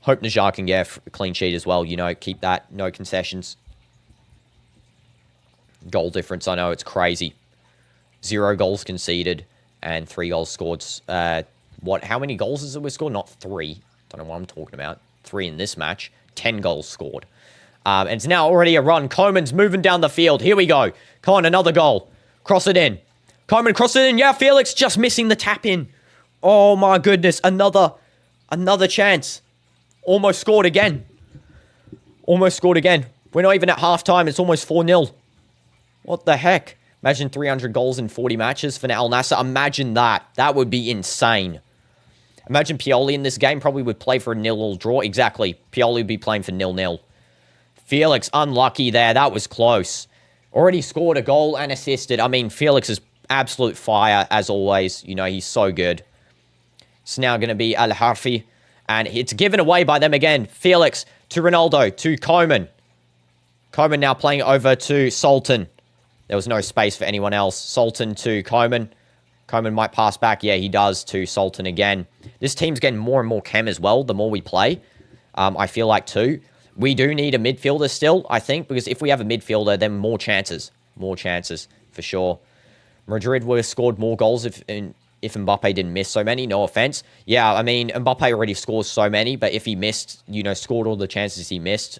Hope Najar can get a clean sheet as well. You know, keep that. No concessions. Goal difference, I know, it's crazy. 0 goals conceded and 3 goals scored. How many goals is it we scored? Not 3. Don't know what I'm talking about. 3 in this match. 10 goals scored. And it's now already a run. Koeman's moving down the field. Here we go. Come on, another goal. Cross it in. Koeman, cross it in. Yeah, Felix just missing the tap in. Oh my goodness. Another chance. Almost scored again. Almost scored again. We're not even at halftime. It's almost 4-0. What the heck? Imagine 300 goals in 40 matches for Al Nassr. Imagine that. That would be insane. Imagine Pioli in this game probably would play for a 0-0 draw. Exactly. Pioli would be playing for 0-0. Felix, unlucky there. That was close. Already scored a goal and assisted. I mean, Felix is absolute fire, as always. You know, he's so good. It's now going to be Al-Harfi. And it's given away by them again. Felix to Ronaldo to Koeman. Koeman now playing over to Sultan. There was no space for anyone else. Sultan to Koeman. Koeman might pass back. Yeah, he does to Sultan again. This team's getting more and more chem as well the more we play. I feel like too. We do need a midfielder still, I think, because if we have a midfielder, then more chances. More chances, for sure. Madrid would have scored more goals if Mbappe didn't miss so many. No offense. Yeah, I mean, Mbappe already scores so many, but if he missed, you know, scored all the chances he missed,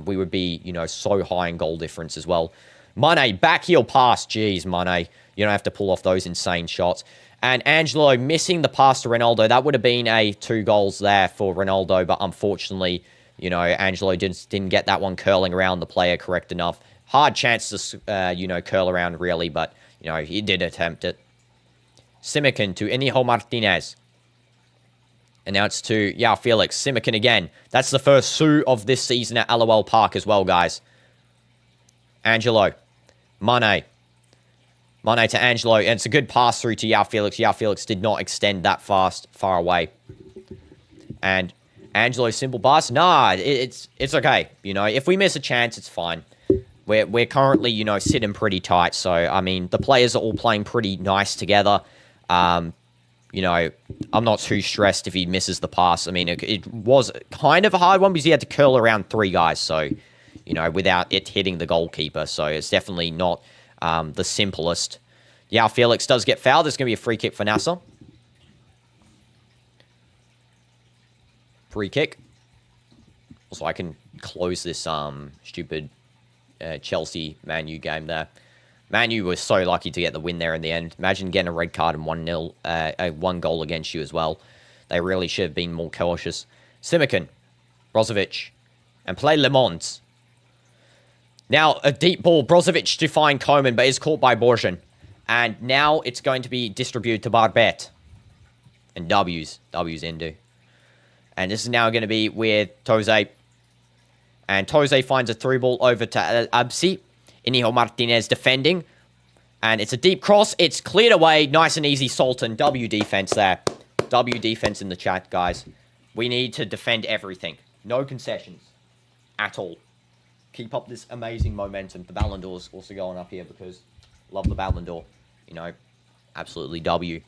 we would be, you know, so high in goal difference as well. Mane, backheel pass. Jeez, Mane. You don't have to pull off those insane shots. And Angelo missing the pass to Ronaldo. That would have been 2 goals there for Ronaldo, but unfortunately, you know, Angelo didn't get that one curling around the player correct enough. Hard chance to, you know, curl around really, but, you know, he did attempt it. Simakan to Inigo Martinez. And now it's to, yeah, Felix. Simakan again. That's the first Sue of this season at LOL Park as well, guys. Angelo. Mane. Mane to Angelo. And it's a good pass through to João Felix. João Felix did not extend that far away. And Angelo, simple pass. Nah, it's okay. You know, if we miss a chance, it's fine. We're currently, you know, sitting pretty tight. So, I mean, the players are all playing pretty nice together. You know, I'm not too stressed if he misses the pass. I mean, it was kind of a hard one because he had to curl around 3 guys. So, you know, without it hitting the goalkeeper. So, it's definitely not the simplest. João Felix does get fouled. There's going to be a free kick for Nassr. Free kick. Also, I can close this stupid Chelsea Man U game there. Man U was so lucky to get the win there in the end. Imagine getting a red card and 1-0, 1 goal against you as well. They really should have been more cautious. Simikin, Brozovic, and play Le Mans. Now, a deep ball. Brozovic to find Coman, but is caught by Borjan. And now it's going to be distributed to Barbet. And W's into. And this is now going to be with Toze. And Toze finds a through ball over to Absi. Inigo Martinez defending. And it's a deep cross. It's cleared away. Nice and easy, Sultan. W defense there. W defense in the chat, guys. We need to defend everything. No concessions. At all. Keep up this amazing momentum. The Ballon d'Or's also going up here because love the Ballon d'Or. You know, absolutely W.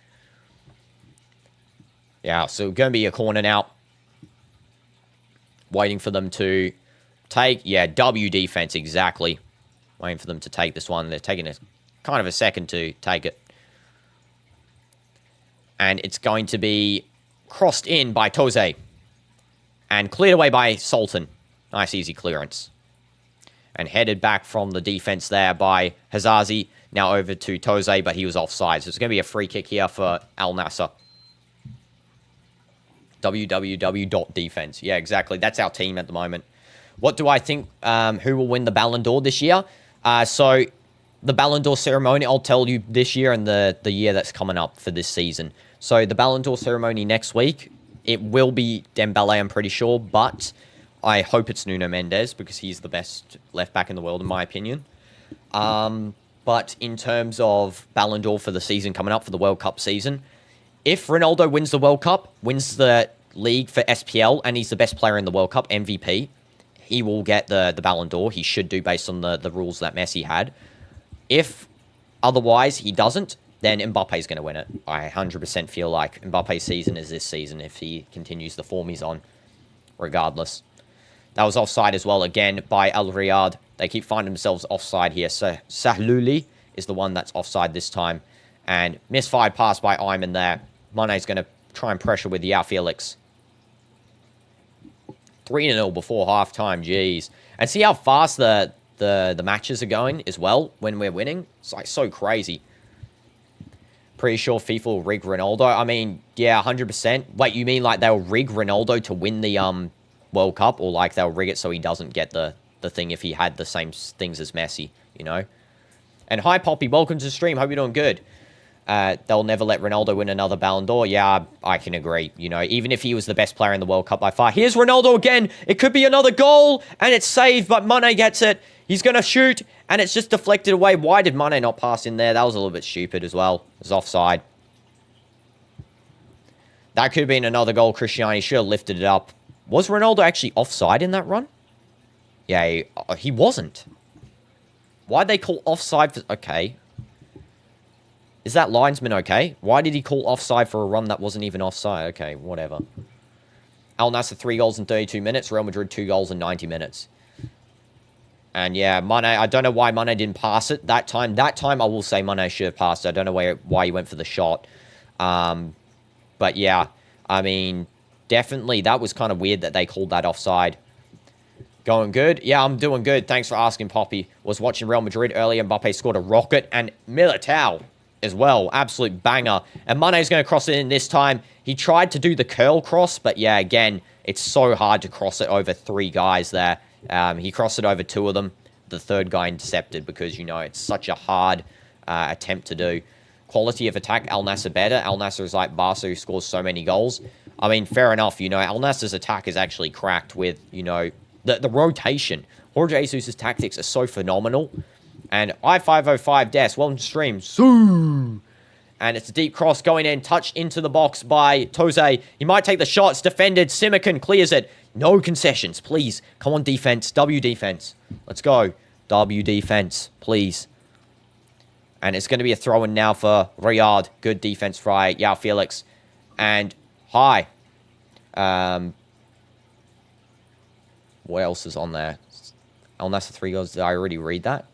Yeah, so going to be a corner now. Waiting for them to take. Yeah, W defense, exactly. Waiting for them to take this one. They're taking a kind of a second to take it. And it's going to be crossed in by Toze. And cleared away by Sultan. Nice, easy clearance. And headed back from the defense there by Hazazi. Now over to Toze, but he was offside. So it's going to be a free kick here for Al Nassr. www.defense. Yeah, exactly. That's our team at the moment. What do I think? Who will win the Ballon d'Or this year? So the Ballon d'Or ceremony, I'll tell you this year and the year that's coming up for this season. So the Ballon d'Or ceremony next week, it will be Dembele, I'm pretty sure, but I hope it's Nuno Mendes because he's the best left back in the world, in my opinion. But in terms of Ballon d'Or for the season coming up, for the World Cup season, if Ronaldo wins the World Cup, wins the league for SPL, and he's the best player in the World Cup, MVP, he will get the Ballon d'Or. He should do based on the rules that Messi had. If otherwise he doesn't, then Mbappe's going to win it. I 100% feel like Mbappe's season is this season if he continues the form he's on, regardless. That was offside as well, again, by Al-Riad. They keep finding themselves offside here. So Sahlouli is the one that's offside this time. And misfired pass by Ayman there. Mane's going to try and pressure with João Felix. 3-0 before halftime, jeez. And see how fast the matches are going as well when we're winning? It's like so crazy. Pretty sure FIFA will rig Ronaldo. I mean, yeah, 100%. Wait, you mean like they'll rig Ronaldo to win the World Cup? Or like they'll rig it so he doesn't get the thing if he had the same things as Messi, you know? And hi, Poppy. Welcome to the stream. Hope you're doing good. They'll never let Ronaldo win another Ballon d'Or. Yeah, I can agree. You know, even if he was the best player in the World Cup by far. Here's Ronaldo again. It could be another goal. And it's saved, but Mane gets it. He's going to shoot. And it's just deflected away. Why did Mane not pass in there? That was a little bit stupid as well. It was offside. That could have been another goal. Cristiano should have lifted it up. Was Ronaldo actually offside in that run? Yeah, he wasn't. Why'd they call offside for... Okay. Is that linesman okay? Why did he call offside for a run that wasn't even offside? Okay, whatever. Al Nassr 3 goals in 32 minutes. Real Madrid 2 goals in 90 minutes. And yeah, Mane, I don't know why Mane didn't pass it that time. That time I will say Mane should have passed it. I don't know why he went for the shot. But yeah, I mean, definitely that was kind of weird that they called that offside. Going good? Yeah, I'm doing good. Thanks for asking, Poppy. Was watching Real Madrid earlier. Mbappe scored a rocket. And Militao as well. Absolute banger. And Mane's going to cross it in this time. He tried to do the curl cross, but yeah, again, it's so hard to cross it over 3 guys there. He crossed it over 2 of them. The 3rd guy intercepted because, you know, it's such a hard attempt to do. Quality of attack, Al Nassr better. Al Nassr is like Barca, who scores so many goals. I mean, fair enough. You know, Al Nassr's attack is actually cracked with, you know, the rotation. Jorge Jesus' tactics are so phenomenal. And I505 Des, welcome to stream. Soo! And it's a deep cross going in, touched into the box by Toze. He might take the shot. It's defended. Simakan clears it. No concessions, please. Come on, defense. W defense. Let's go. W defense, please. And it's going to be a throw-in now for Riyadh. Good defense by Yao Felix. And high. What else is on there? Al-Nassr 3 goals. Did I already read that?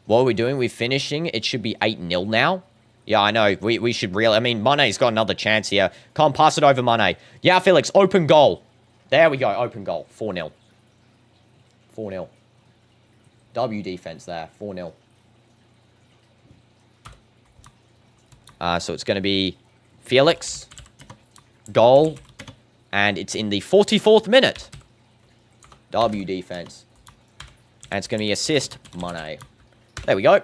What are we doing? We're finishing. It should be 8-0 now. Yeah, I know. We should really... I mean, Mane's got another chance here. Can't pass it over Mane. Yeah, Felix. Open goal. There we go. Open goal. 4-0. 4-0. W defense there. 4-0. So it's going to be Felix. Goal. And it's in the 44th minute. W defense. And it's going to be assist Mane. There we go.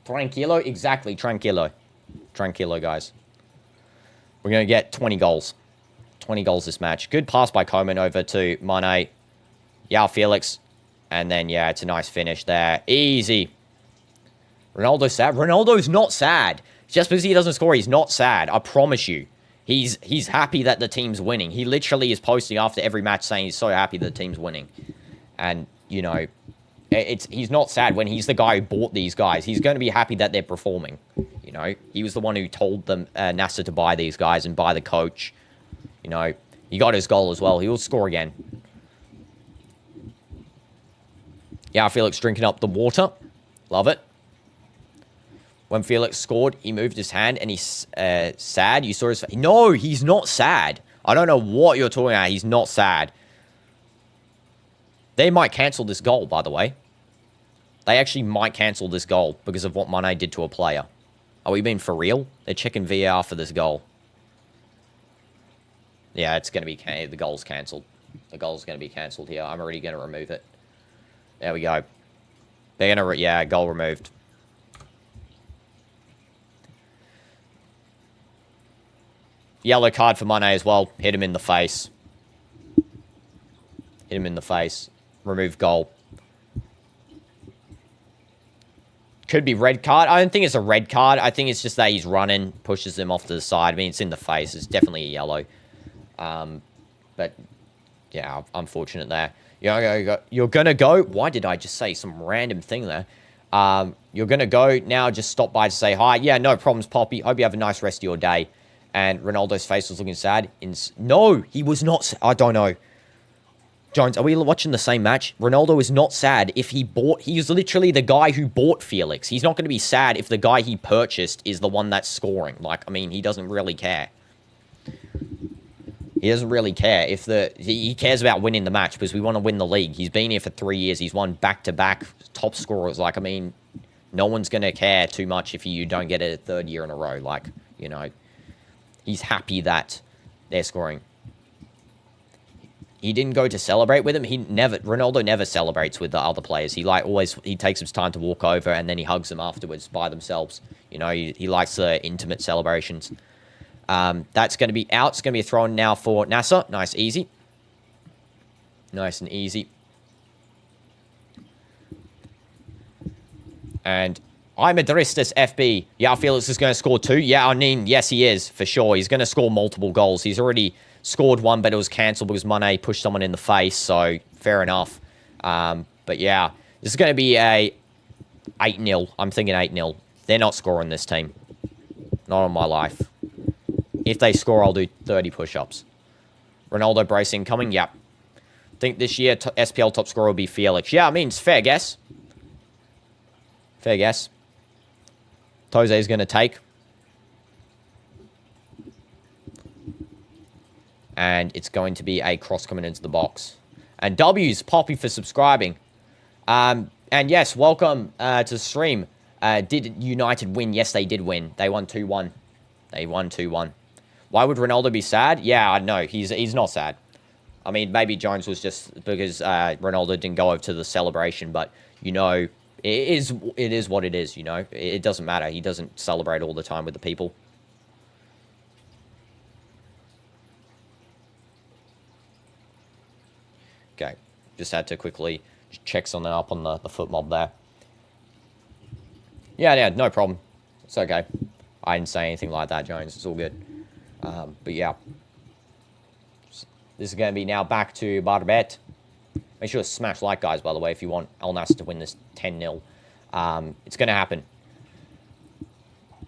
Tranquilo. Exactly. Tranquilo. Tranquilo, guys. We're going to get 20 goals. 20 goals this match. Good pass by Coman over to Mane. Yao Felix. And then, yeah, it's a nice finish there. Easy. Ronaldo's sad. Ronaldo's not sad. Just because he doesn't score, he's not sad. I promise you. He's happy that the team's winning. He literally is posting after every match saying he's so happy the team's winning. And, you know, he's not sad when he's the guy who bought these guys. He's going to be happy that they're performing. You know, he was the one who told them, Nassr, to buy these guys and buy the coach. You know, he got his goal as well. He will score again. Yeah, Felix drinking up the water. Love it. When Felix scored, he moved his hand and he's sad. You saw his face. No, he's not sad. I don't know what you're talking about. He's not sad. They might cancel this goal, by the way. They actually might cancel this goal because of what Mane did to a player. Are we being for real? They're checking VAR for this goal. Yeah, it's going to be... The goal's cancelled. The goal's going to be cancelled here. I'm already going to remove it. There we go. They're going to... Yeah, goal removed. Yellow card for Mane as well. Hit him in the face. Hit him in the face. Remove goal. Could be red card. I don't think it's a red card. I think it's just that he's running, pushes him off to the side. I mean, it's in the face. It's definitely a yellow. But, yeah, unfortunate there. You're going to go... Why did I just say some random thing there? You're going to go now. Just stop by to say hi. Yeah, no problems, Poppy. Hope you have a nice rest of your day. And Ronaldo's face was looking sad. No, he was not. I don't know. Jones, are we watching the same match? Ronaldo is not sad if he bought... He's literally the guy who bought Felix. He's not going to be sad if the guy he purchased is the one that's scoring. Like, I mean, he doesn't really care. He doesn't really care. He cares about winning the match because we want to win the league. He's been here for 3 years. He's won back-to-back top scorers. Like, I mean, no one's going to care too much if you don't get it a third year in a row. Like, you know... He's happy that they're scoring. He didn't go to celebrate with him. Ronaldo never celebrates with the other players. He takes his time to walk over and then he hugs them afterwards by themselves. You know, he likes the intimate celebrations. That's going to be out. It's going to be a throw-in now for Nassr. Nice, easy. Nice and easy. And... I'm Madristas FB. Yeah, Felix is going to score 2. Yeah, I mean, yes, he is, for sure. He's going to score multiple goals. He's already scored 1, but it was cancelled because Mane pushed someone in the face, so fair enough. But yeah, this is going to be a 8-0. I'm thinking 8-0. They're not scoring this team. Not on my life. If they score, I'll do 30 push-ups. Ronaldo brace incoming. Yep. Think this year SPL top scorer will be Felix. Yeah, I mean, it's fair guess. Fair guess. Toze is going to take. And it's going to be a cross coming into the box. And W's Poppy for subscribing. And yes, welcome to the stream. Did United win? Yes, they did win. They won 2-1. They won 2-1. Why would Ronaldo be sad? Yeah, I know. He's not sad. I mean, maybe Jones was just because Ronaldo didn't go over to the celebration. But, you know... It is what it is, you know. It doesn't matter. He doesn't celebrate all the time with the people. Okay. Just had to quickly check something up on the foot mob there. Yeah, no problem. It's okay. I didn't say anything like that, Jones. It's all good. But yeah. This is going to be now back to Barbet. Make sure to smash like, guys, by the way, if you want Al Nassr to win this 10-0. It's going to happen.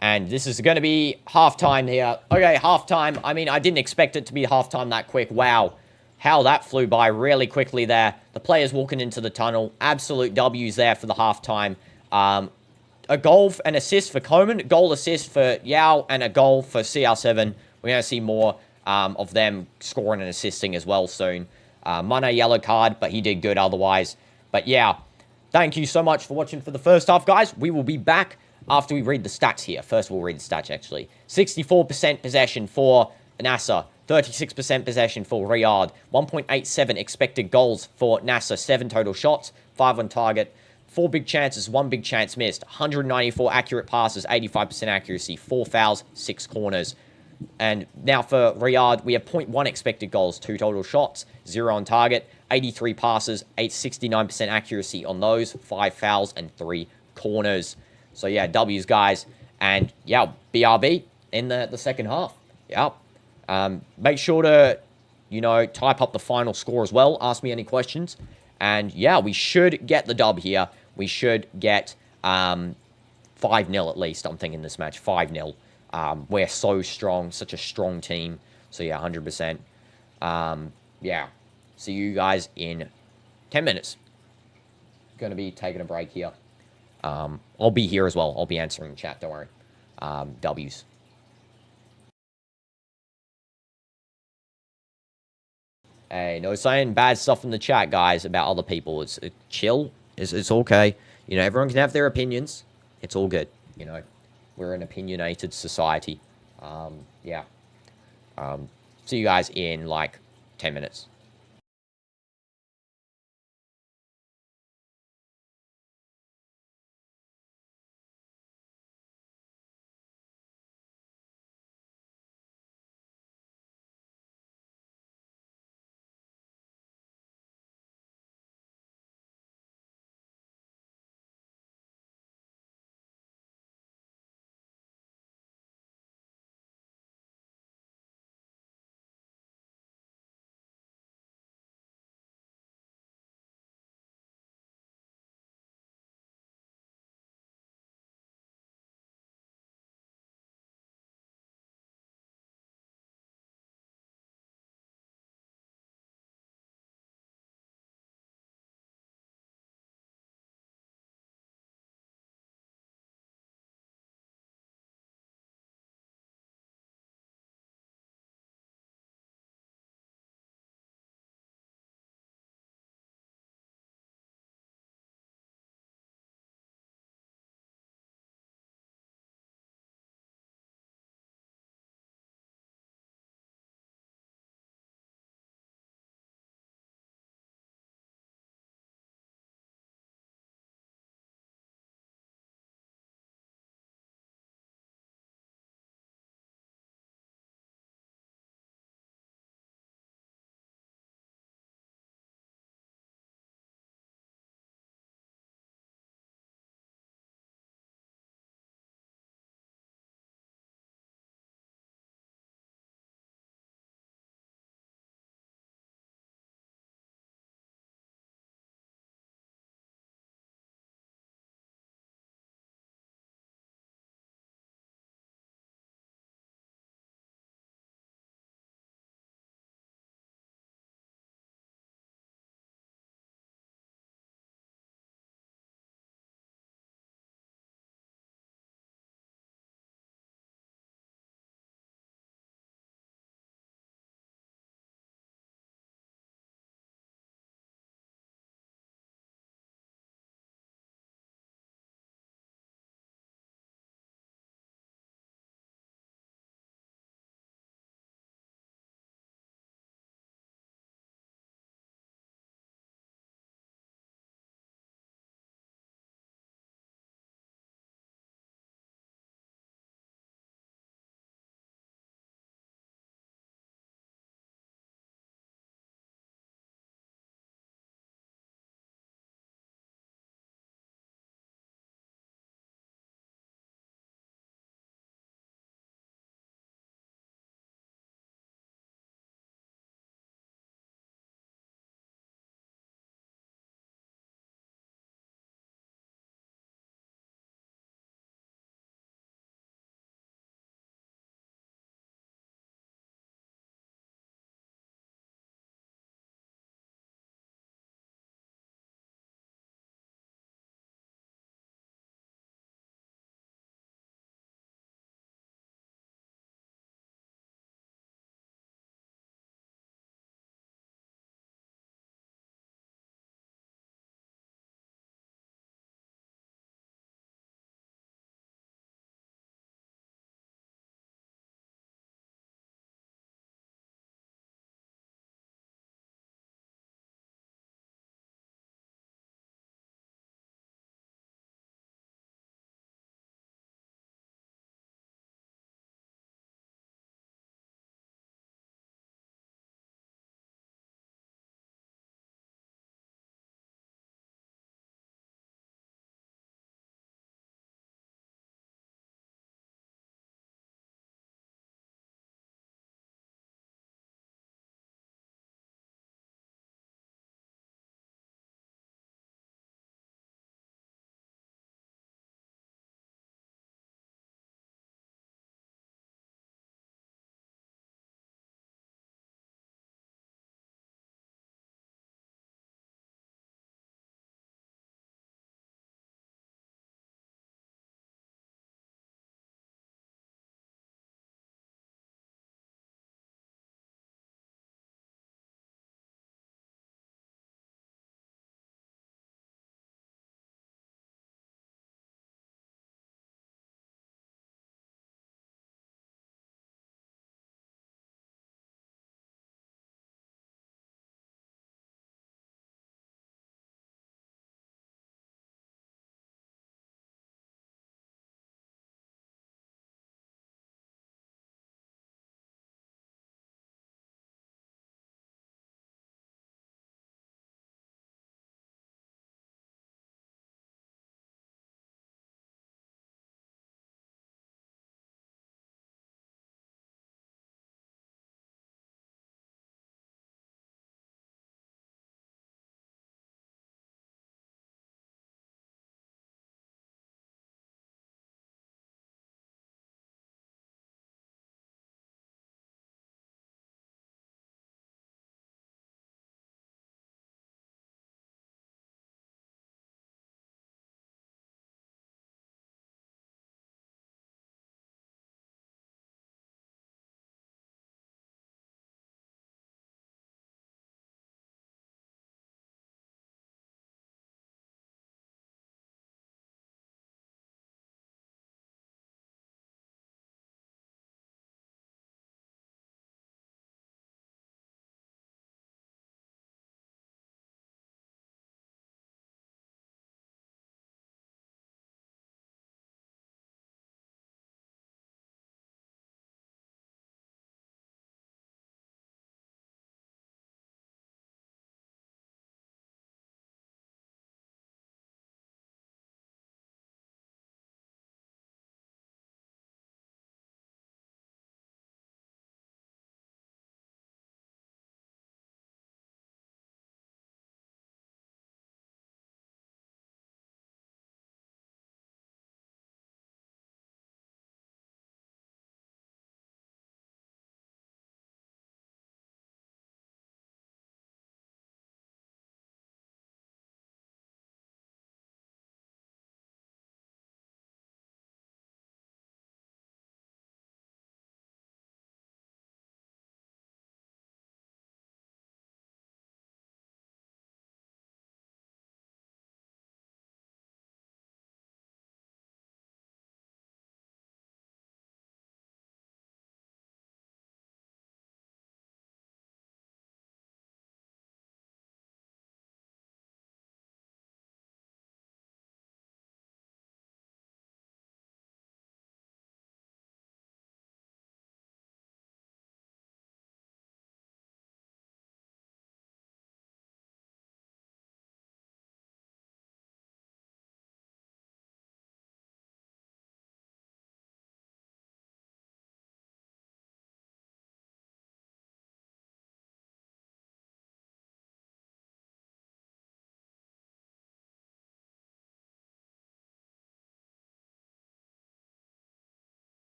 And this is going to be halftime here. Okay, halftime. I mean, I didn't expect it to be halftime that quick. Wow. How that flew by really quickly there. The players walking into the tunnel. Absolute W's there for the halftime. A goal and assist for Coman, goal assist for Yao, and a goal for CR7. We're going to see more of them scoring and assisting as well soon. Mana yellow card, but he did good otherwise. But yeah, thank you so much for watching for the first half, guys. We will be back after we read the stats here. First, we'll read the stats, actually. 64% possession for Nassr. 36% possession for Riyadh. 1.87 expected goals for Nassr. 7 total shots. 5 on target. 4 big chances, 1 big chance missed. 194 accurate passes, 85% accuracy. 4 fouls, 6 corners. And now for Riyadh, we have 0.1 expected goals, 2 total shots, 0 on target, 83 passes, 69% accuracy on those, 5 fouls, and 3 corners. So yeah, W's, guys. And yeah, BRB in the second half. Yeah. Make sure to, type up the final score as well. Ask me any questions. And yeah, we should get the dub here. We should get 5-0 at least, I'm thinking, this match. 5-0. We're so strong, such a strong team. So yeah, 100%. Yeah, see you guys in 10 minutes. Going to be taking a break here. I'll be here as well. I'll be answering the chat, don't worry. W's. Hey, no saying bad stuff in the chat, guys, about other people. It's chill. It's okay. Everyone can have their opinions. It's all good. We're an opinionated society. Yeah. See you guys in, 10 minutes.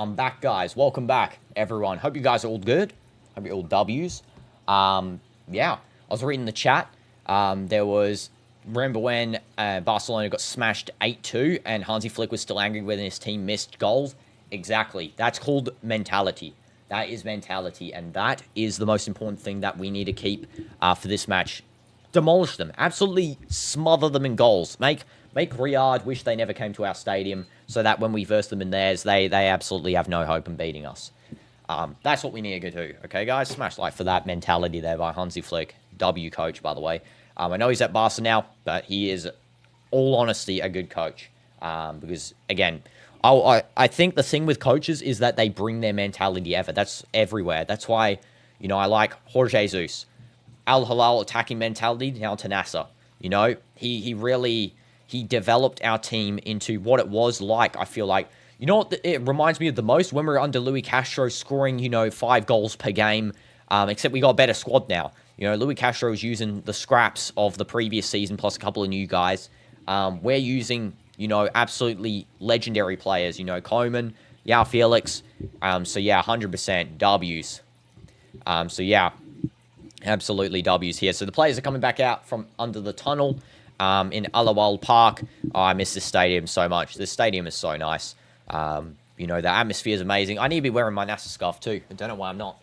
I'm back, guys. Welcome back, everyone. Hope you guys are all good. Hope you're all W's. Yeah, I was reading the chat. Remember when Barcelona got smashed 8-2 and Hansi Flick was still angry when his team missed goals? Exactly. That's called mentality. That is mentality, and that is the most important thing that we need to keep for this match. Demolish them. Absolutely smother them in goals. Make Riyadh wish they never came to our stadium so that when we verse them in theirs, they absolutely have no hope in beating us. That's what we need to do. Okay, guys? Smash like for that mentality there by Hansi Flick. W coach, by the way. I know he's at Barca now, but he is, all honesty, a good coach. Because, again, I think the thing with coaches is that they bring their mentality That's everywhere. That's why, I like Jorge Jesus. Al Hilal attacking mentality now to Nassr. He developed our team into what it was like, I feel like. You know what it reminds me of the most? When we were under Louis Castro scoring, 5 goals per game, except we got a better squad now. Louis Castro was using the scraps of the previous season plus a couple of new guys. We're using, absolutely legendary players. Koeman, Felix. 100% W's. Absolutely W's here. So the players are coming back out from under the tunnel in Al-Riad Park. Oh, I miss this stadium so much. This stadium is so nice. The atmosphere is amazing. I need to be wearing my Nassr scarf too. I don't know why I'm not.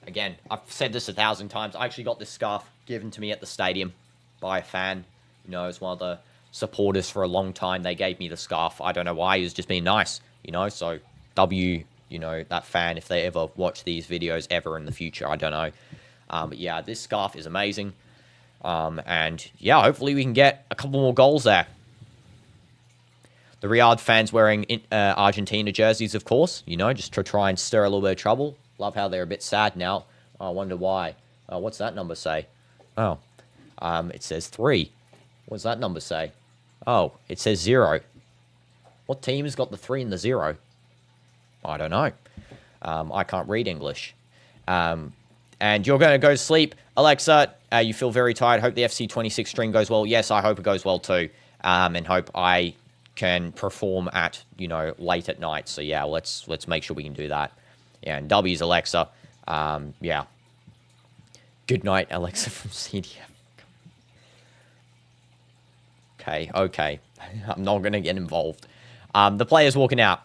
Again, I've said this 1,000 times. I actually got this scarf given to me at the stadium by a fan. As one of the supporters for a long time. They gave me the scarf. I don't know why. He was just being nice, So, W, that fan, if they ever watch these videos ever in the future, I don't know. But yeah, this scarf is amazing. Hopefully we can get a couple more goals there. The Riyadh fans wearing Argentina jerseys, of course, just to try and stir a little bit of trouble. Love how they're a bit sad now. I wonder why. What's that number say? Oh, it says 3. What does that number say? Oh, it says 0. What team has got the 3 and the 0? I don't know. I can't read English. And you're going to go to sleep. Alexa, you feel very tired. Hope the FC26 stream goes well. Yes, I hope it goes well too. And hope I can perform at, late at night. So yeah, let's make sure we can do that. Yeah, and W's Alexa. Yeah. Good night, Alexa from CDF. Okay. I'm not going to get involved. The players walking out.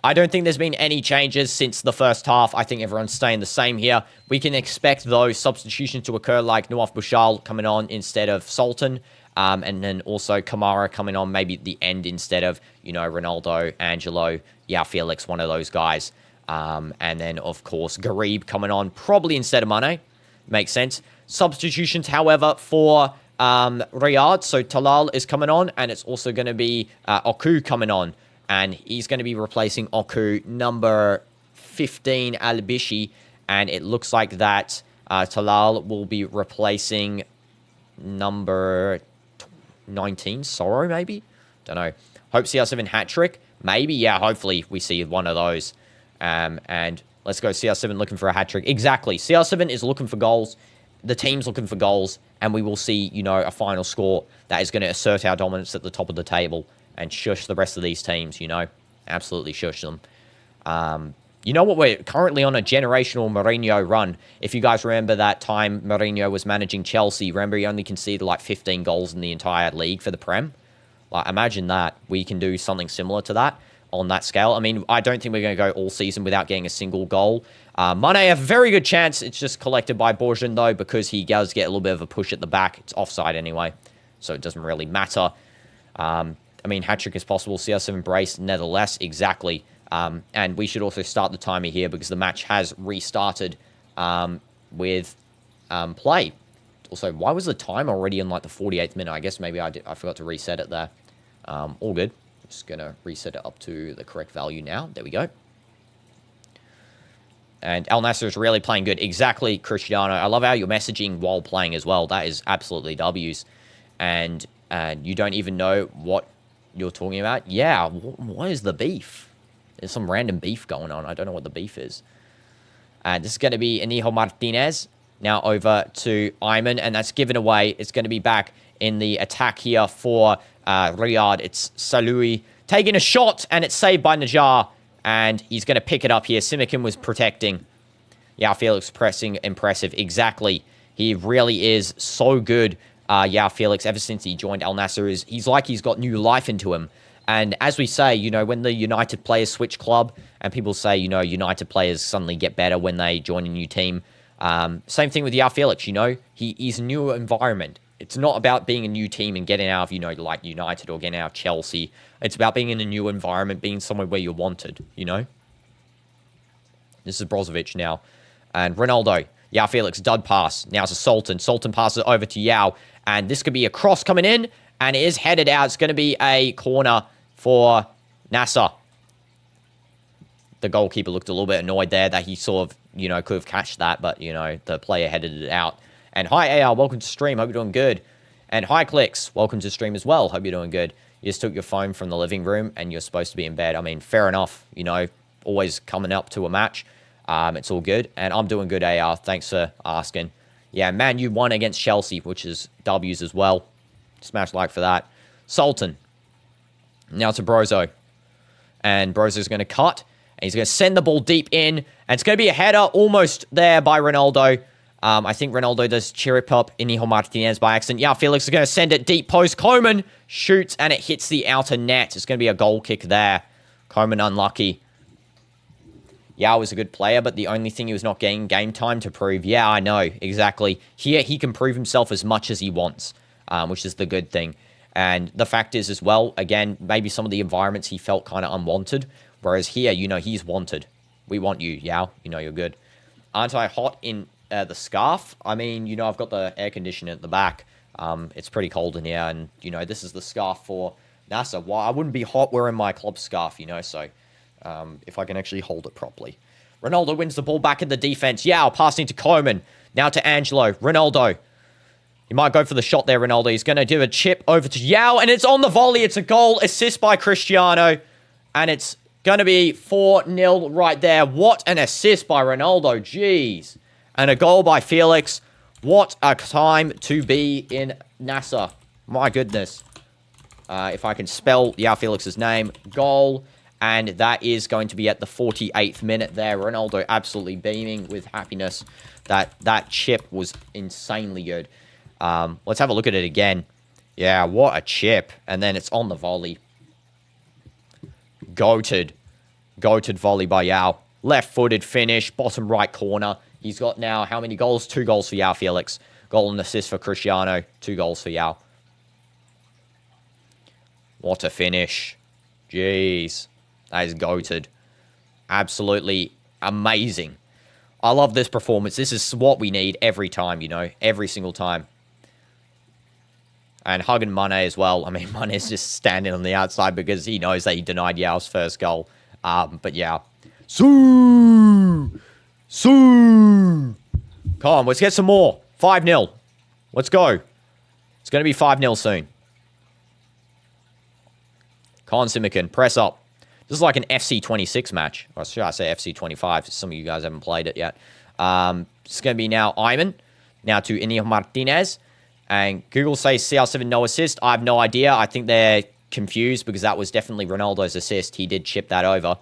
I don't think there's been any changes since the first half. I think everyone's staying the same here. We can expect, though, substitutions to occur like Nawaf Bouchal coming on instead of Sultan. And then also Kamara coming on maybe at the end instead of, Ronaldo, Angelo, Felix, one of those guys. And then, of course, Garib coming on probably instead of Mane. Makes sense. Substitutions, however, for Riyadh. So Talal is coming on, and it's also going to be Oku coming on. And he's going to be replacing Oku, number 15, Al-Bishi. And it looks like that Talal will be replacing number 19, Sorrow, maybe? Don't know. Hope CR7 hat-trick. Maybe, yeah, hopefully we see one of those. And let's go CR7 looking for a hat-trick. Exactly. CR7 is looking for goals. The team's looking for goals. And we will see, a final score that is going to assert our dominance at the top of the table and shush the rest of these teams, Absolutely shush them. You know what? We're currently on a generational Mourinho run. If you guys remember that time Mourinho was managing Chelsea, remember he only conceded like 15 goals in the entire league for the Prem? Like, imagine that. We can do something similar to that on that scale. I mean, I don't think we're going to go all season without getting a single goal. Mane, a very good chance. It's just collected by Borjan, though, because he does get a little bit of a push at the back. It's offside anyway, so it doesn't really matter. I mean, hat-trick is possible. CR7 brace, nevertheless, exactly. And we should also start the timer here because the match has restarted with play. Also, why was the time already in like the 48th minute? I guess maybe I forgot to reset it there. All good. Just going to reset it up to the correct value now. There we go. And Al Nassr is really playing good. Exactly, Cristiano. I love how you're messaging while playing as well. That is absolutely W's. And you don't even know what you're talking about. Yeah, what is the beef? There's some random beef going on. I don't know what the beef is. This is going to be Inigo Martinez. Now over to Ayman, and that's given away. It's going to be back in the attack here for Riyadh. It's Saloui taking a shot, and it's saved by Nassr. And he's going to pick it up here. Simikin was protecting. Yeah, Felix pressing impressive. Exactly. He really is so good. Yeah, Felix, ever since he joined Al Nassr, he's like he's got new life into him. And as we say, you know, when the United players switch club, and people say, you know, United players suddenly get better when they join a new team. Same thing with Yao Felix, you know. He's a new environment. It's not about being a new team and getting out of, you know, like United or getting out of Chelsea. It's about being in a new environment, being somewhere where you're wanted, you know? This is Brozovic now. And Ronaldo. Yao Felix, dud pass. Now it's a Sultan. Sultan passes over to Yao. And this could be a cross coming in. And it is headed out. It's going to be a corner for Nassr. The goalkeeper looked a little bit annoyed there that he sort of, you know, could have catched that. But, you know, the player headed it out. And hi, AR, welcome to stream. Hope you're doing good. And hi, Clicks. Welcome to stream as well. Hope you're doing good. You just took your phone from the living room and you're supposed to be in bed. I mean, fair enough. You know, always coming up to a match. It's all good. And I'm doing good, AR. Thanks for asking. Yeah, Man U won against Chelsea, which is W's as well. Smash like for that. Sultan. Now to Brozo. And Brozo's going to cut. And he's going to send the ball deep in. And it's going to be a header almost there by Ronaldo. I think Ronaldo does chirp up Inigo Martinez by accident. Yeah, Felix is going to send it deep post. Koeman shoots and it hits the outer net. It's going to be a goal kick there. Koeman unlucky. Yao was a good player, but the only thing he was not getting game time to prove. Yeah, I know. Exactly. Here, he can prove himself as much as he wants, which is the good thing. And the fact is as well, again, maybe some of the environments he felt kind of unwanted. Whereas here, you know, he's wanted. We want you, Yao. You know you're good. Aren't I hot in the scarf? I mean, you know, I've got the air conditioner at the back. It's pretty cold in here. And, you know, this is the scarf for Nassr. Well, I wouldn't be hot wearing my club scarf, you know, so... if I can actually hold it properly. Ronaldo wins the ball back in the defense. Yao passing to Koeman. Now to Angelo. Ronaldo. He might go for the shot there, Ronaldo. He's going to do a chip over to Yao. And it's on the volley. It's a goal. Assist by Cristiano. And it's going to be 4-0 right there. What an assist by Ronaldo. Jeez. And a goal by Felix. What a time to be in Nassr. My goodness. If I can spell Yao Felix's name. Goal. And that is going to be at the 48th minute there. Ronaldo absolutely beaming with happiness. That chip was insanely good. Let's have a look at it again. Yeah, what a chip. And then it's on the volley. Goated volley by Yao. Left-footed finish, bottom right corner. He's got now how many goals? 2 goals for Yao Felix. Goal and assist for Cristiano. 2 goals for Yao. What a finish. Jeez. That is goated. Absolutely amazing. I love this performance. This is what we need every time, you know. Every single time. And hugging Mane as well. I mean, Mane is just standing on the outside because he knows that he denied Yao's first goal. But yeah. Come on, let's get some more. 5-0. Let's go. It's going to be 5-0 soon. Colin Simikin, press up. This is like an FC26 match. Or should I say FC25? Some of you guys haven't played it yet. It's going to be now Iman. Now to Inigo Martinez. And Google says CR7 no assist. I have no idea. I think they're confused because that was definitely Ronaldo's assist. He did chip that over.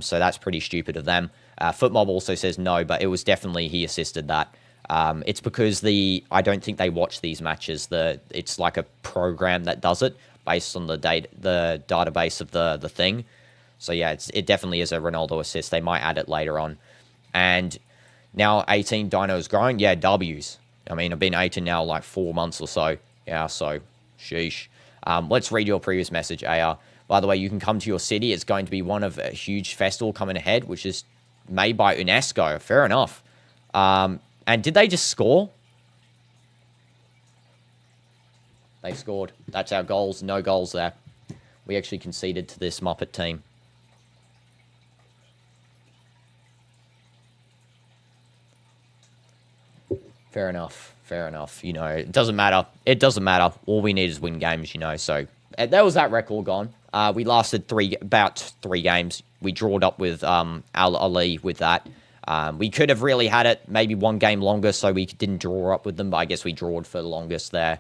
So that's pretty stupid of them. Footmob also says no, but it was definitely he assisted that. It's because I don't think they watch these matches. It's like a program that does it based on the database of the thing. So yeah, it definitely is a Ronaldo assist. They might add it later on. And now 18 Dino's growing. Yeah, W's. I mean, I've been 18 now like 4 months or so. Yeah, so sheesh. Let's read your previous message, AR. By the way, you can come to your city. It's going to be one of a huge festival coming ahead, which is made by UNESCO. Fair enough. And did they just score? They scored. That's our goals. No goals there. We actually conceded to this Muppet team. Fair enough. Fair enough. You know, it doesn't matter. It doesn't matter. All we need is win games, you know. So, there was that record gone. We lasted about three games. We drawed up with Al-Ali with that. We could have really had it maybe one game longer, so we didn't draw up with them. But I guess we drawed for the longest there.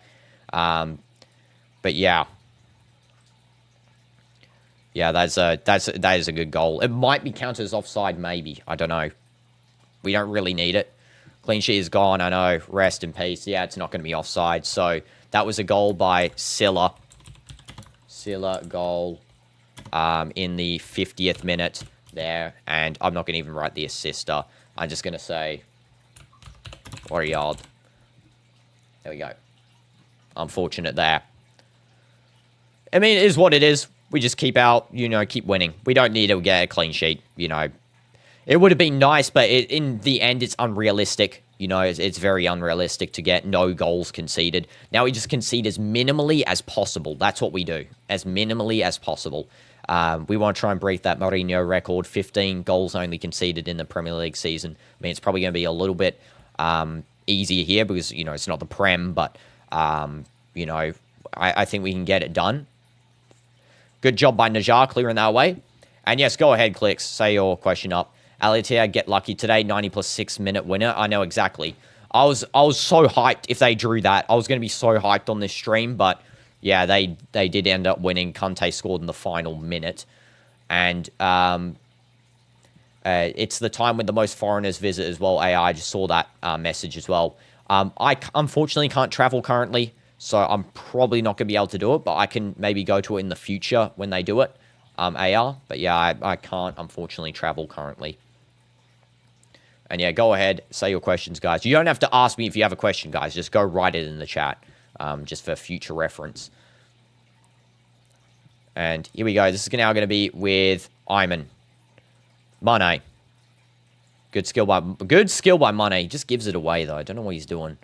But yeah. Yeah, that is a good goal. It might be counted as offside, maybe. I don't know. We don't really need it. Clean sheet is gone, I know. Rest in peace. Yeah, it's not going to be offside. So that was a goal by Silla. Silla goal in the 50th minute there. And I'm not going to even write the assister. I'm just going to say Riyadh. There we go. Unfortunate there. I mean, it is what it is. We just keep winning. We don't need to get a clean sheet, It would have been nice, but in the end, it's unrealistic. It's very unrealistic to get no goals conceded. Now we just concede as minimally as possible. That's what we do, as minimally as possible. We want to try and break that Mourinho record, 15 goals only conceded in the Premier League season. I mean, it's probably going to be a little bit easier here because, it's not the Prem, but, I think we can get it done. Good job by Nassr clearing that away. And yes, go ahead, Clicks. Say your question up. Al-Riad get lucky today. 90 plus 6 minute winner. I know exactly. I was so hyped if they drew that. I was going to be so hyped on this stream. But yeah, they did end up winning. Conte scored in the final minute. And it's the time when the most foreigners visit as well. I just saw that message as well. I unfortunately can't travel currently. So I'm probably not going to be able to do it, but I can maybe go to it in the future when they do it, AR. But yeah, I can't, unfortunately, travel currently. And yeah, go ahead, say your questions, guys. You don't have to ask me if you have a question, guys. Just go write it in the chat, just for future reference. And here we go. This is now going to be with Ayman. Mane. Good skill by Mane. He just gives it away, though. I don't know what he's doing.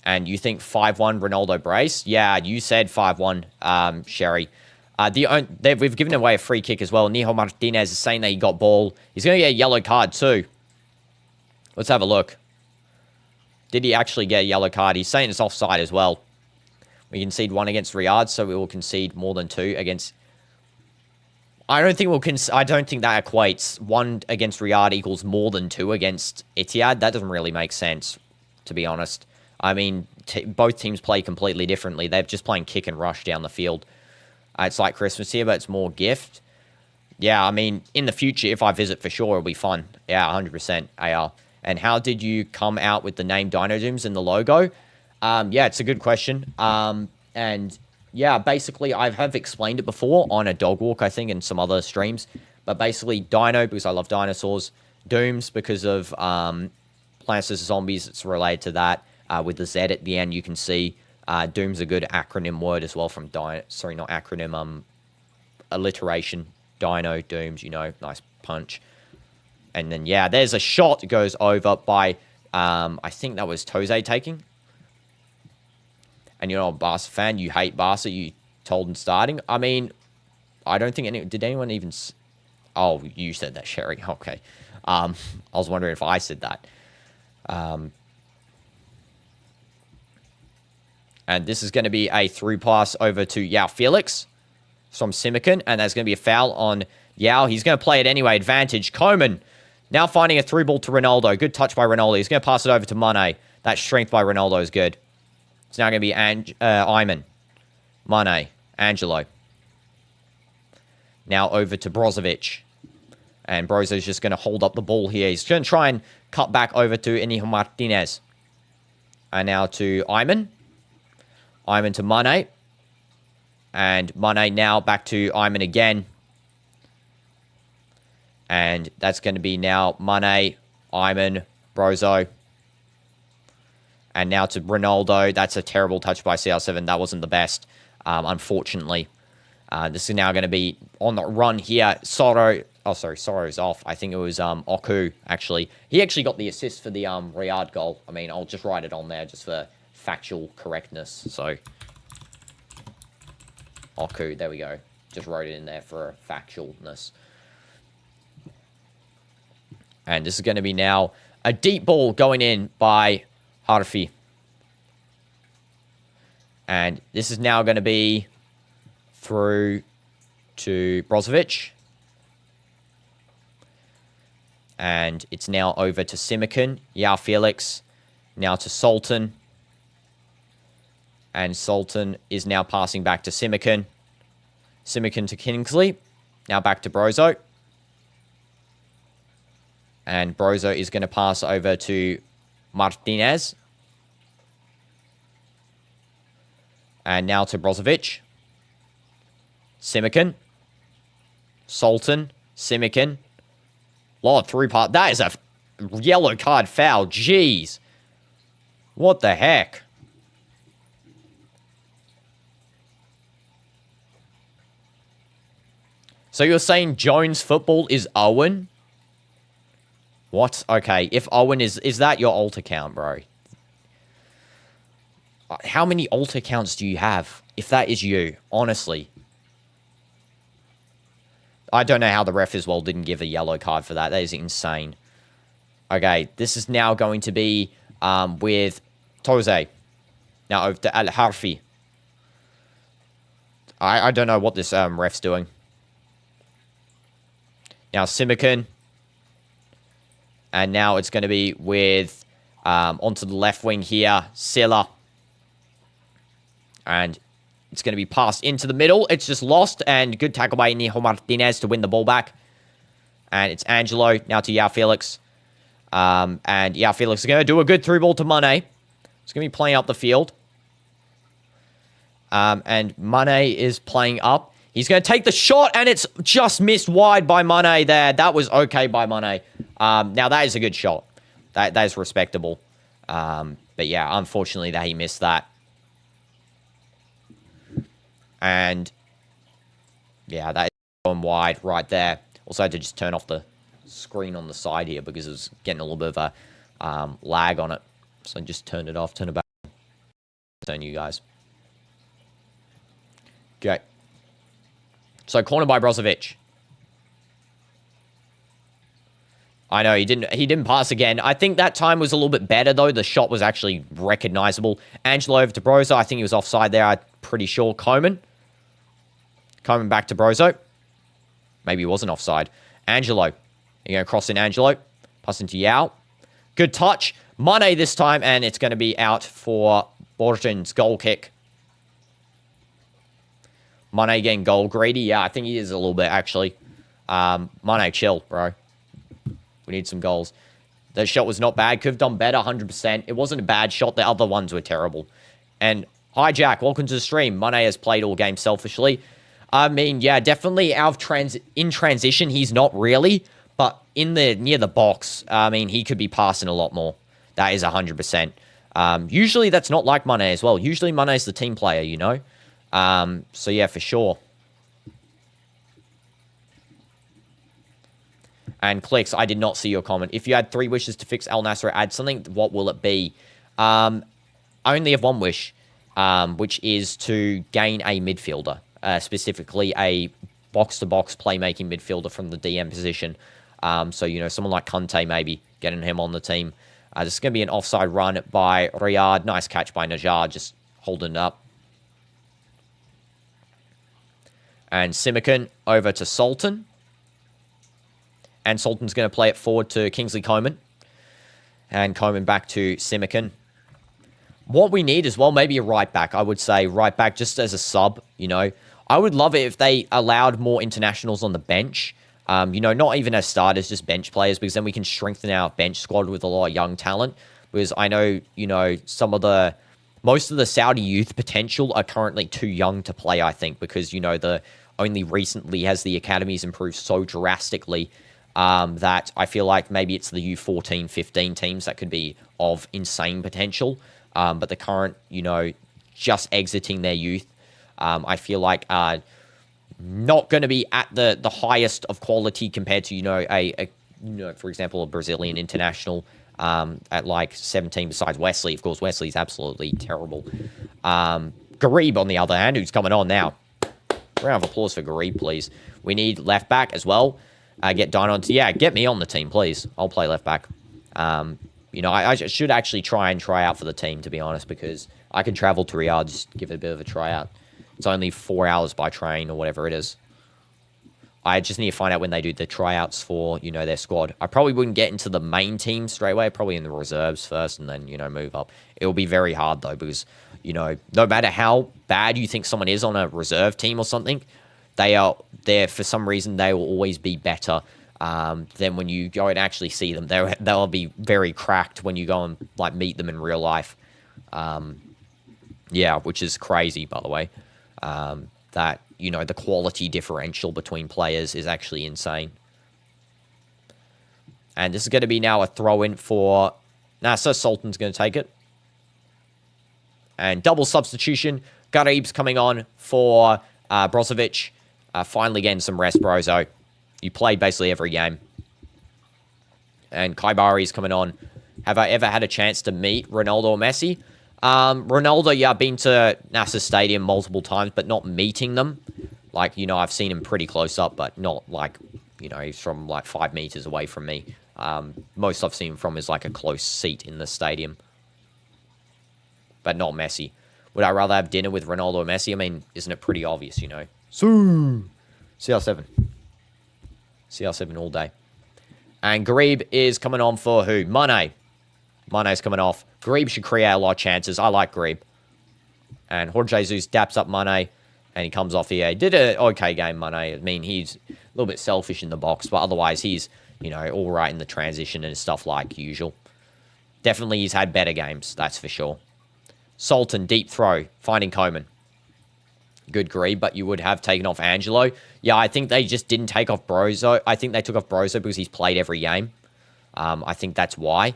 And you think 5-1 Ronaldo brace? Yeah, you said 5-1, Sherry. We've given away a free kick as well. Nijo Martinez is saying that he got ball. He's going to get a yellow card too. Let's have a look. Did he actually get a yellow card? He's saying it's offside as well. We concede 1 against Riyadh, so we will concede more than 2 against... I don't think that equates. 1 against Riyadh equals more than 2 against Etihad. That doesn't really make sense, to be honest. I mean, both teams play completely differently. They're just playing kick and rush down the field. It's like Christmas here, but it's more gift. Yeah, I mean, in the future, if I visit for sure, it'll be fun. Yeah, 100% AR. And how did you come out with the name Dino Dooms in the logo? Yeah, it's a good question. And yeah, basically, I have explained it before on a dog walk, I think, and some other streams. But basically, Dino, because I love dinosaurs. Dooms, because of Plants vs. Zombies, it's related to that. With the Z at the end, you can see Doom's a good acronym word as well from Dino. Sorry, not acronym, alliteration. Dino, Dooms, nice punch. And then, yeah, there's a shot. It goes over by, I think that was Toze taking. And you're not a Barca fan. You hate Barca. You told in starting. I mean, I don't think did anyone even... Oh, you said that, Sherry. Okay. I was wondering if I said that. And this is going to be a through pass over to Yao Felix from Simican. And there's going to be a foul on Yao. He's going to play it anyway. Advantage. Koeman now finding a through ball to Ronaldo. Good touch by Ronaldo. He's going to pass it over to Mane. That strength by Ronaldo is good. It's now going to be Ayman. Mane. Angelo. Now over to Brozovic. And Brozo's just going to hold up the ball here. He's going to try and cut back over to Inigo Martinez. And now to Ayman. Ayman to Mane. And Mane now back to Ayman again. And that's going to be now Mane, Ayman, Brozo. And now to Ronaldo. That's a terrible touch by CR7. That wasn't the best, unfortunately. This is now going to be on the run here. Soro. Oh, sorry. Soro's off. I think it was Oku, actually. He actually got the assist for the Riyadh goal. I mean, I'll just write it on there just for factual correctness. So, Oku. There we go. Just wrote it in there for factualness. And this is going to be now a deep ball going in by Harfi. And this is now going to be through to Brozovic. And it's now over to Simican. Yao Felix. Now to Sultan. And Sultan is now passing back to Simican. Simican to Kingsley. Now back to Brozo. And Brozo is going to pass over to Martinez. And now to Brozovic. Simican. Sultan. Simican. Lord, 3-part. That is a yellow card foul. Jeez. What the heck? So you're saying Jones football is Owen? What? Okay, if Owen is that your alt account, bro? How many alt accounts do you have? If that is you, honestly. I don't know how the ref as well didn't give a yellow card for that. That is insane. Okay, this is now going to be with Toze. Now over to Al-Harfi. I don't know what this ref's doing. Now Simican. And now it's going to be with onto the left wing here, Silla. And it's going to be passed into the middle. It's just lost. And good tackle by Inigo Martinez to win the ball back. And it's Angelo now to Yao Felix. And Yao Felix is going to do a good through ball to Mane. He's going to be playing up the field. And Mane is playing up. He's going to take the shot, and it's just missed wide by Mane there. That was okay by Mane. Now, that is a good shot. That is respectable. But, yeah, unfortunately, that he missed that. And, yeah, that is going wide right there. Also had to just turn off the screen on the side here because it was getting a little bit of a lag on it. So I just turned it off, turn it back. Turn you guys. Okay. So corner by Brozovic. I know he didn't pass again. I think that time was a little bit better though. The shot was actually recognizable. Angelo over to Brozo. I think he was offside there. I'm pretty sure. Coman back to Brozo. Maybe he wasn't offside. Angelo. You're going to cross in Angelo. Pass into Yao. Good touch. Mane this time, and it's going to be out for Borton's goal kick. Mane getting goal greedy. Yeah, I think he is a little bit, actually. Mane, chill, bro. We need some goals. The shot was not bad. Could have done better, 100%. It wasn't a bad shot. The other ones were terrible. And hi, Jack. Welcome to the stream. Mane has played all game selfishly. I mean, yeah, definitely in transition, he's not really. But near the box, I mean, he could be passing a lot more. That is 100%. Usually, that's not like Mane as well. Usually, Mane is the team player, you know? So yeah, for sure. And Clicks, I did not see your comment. If you had 3 wishes to fix Al Nassr, add something, what will it be? I only have 1 wish, which is to gain a midfielder, specifically a box-to-box playmaking midfielder from the DM position. So, you know, someone like Conte maybe, getting him on the team. This is going to be an offside run by Riyadh. Nice catch by Nassr, just holding it up. And Simican over to Sultan. And Sultan's going to play it forward to Kingsley Coman. And Coman back to Simican. What we need as well, maybe a right back. I would say right back just as a sub, you know. I would love it if they allowed more internationals on the bench. You know, not even as starters, just bench players. Because then we can strengthen our bench squad with a lot of young talent. Because I know, you know, most of the Saudi youth potential are currently too young to play, I think. Because, you know, only recently has the academies improved so drastically that I feel like maybe it's the U14, 15 teams that could be of insane potential. But the current, you know, just exiting their youth, I feel like are not going to be at the highest of quality compared to, you know, for example, a Brazilian international at like 17 besides Wesley. Of course, Wesley's absolutely terrible. Garib, on the other hand, who's coming on now. Round of applause for Garib, please. We need left back as well. Get Dino on. Yeah, get me on the team, please. I'll play left back. You know, I should actually try out for the team, to be honest, because I could travel to Riyadh, just give it a bit of a tryout. It's only 4 hours by train or whatever it is. I just need to find out when they do the tryouts for, you know, their squad. I probably wouldn't get into the main team straight away. Probably in the reserves first and then, you know, move up. It will be very hard, though, because, you know, no matter how bad you think someone is on a reserve team or something, they are there for some reason. They will always be better than when you go and actually see them. They'll be very cracked when you go and like meet them in real life. Yeah, which is crazy, by the way. That, you know, the quality differential between players is actually insane. And this is going to be now a throw-in for Nassr. Sultan's going to take it. And double substitution. Garib's coming on for Brozovic. Finally getting some rest, Brozo. You played basically every game. And Kaibari's coming on. Have I ever had a chance to meet Ronaldo or Messi? Ronaldo, yeah, I've been to Nassr Stadium multiple times, but not meeting them. Like, you know, I've seen him pretty close up, but not like, you know, he's from like 5 meters away from me. Most I've seen him from is like a close seat in the stadium. But not Messi. Would I rather have dinner with Ronaldo or Messi? I mean, isn't it pretty obvious, you know? So, CR7. CR7 all day. And Garib is coming on for who? Mane. Mane's coming off. Garib should create a lot of chances. I like Garib. And Jorge Jesus daps up Mane. And he comes off here. He did an okay game, Mane. I mean, he's a little bit selfish in the box. But otherwise, he's, you know, all right in the transition and stuff like usual. Definitely he's had better games. That's for sure. Sultan, deep throw. Finding Koeman. Good Garib, but you would have taken off Angelo. Yeah, I think they just didn't take off Brozo. I think they took off Brozo because he's played every game. I think that's why.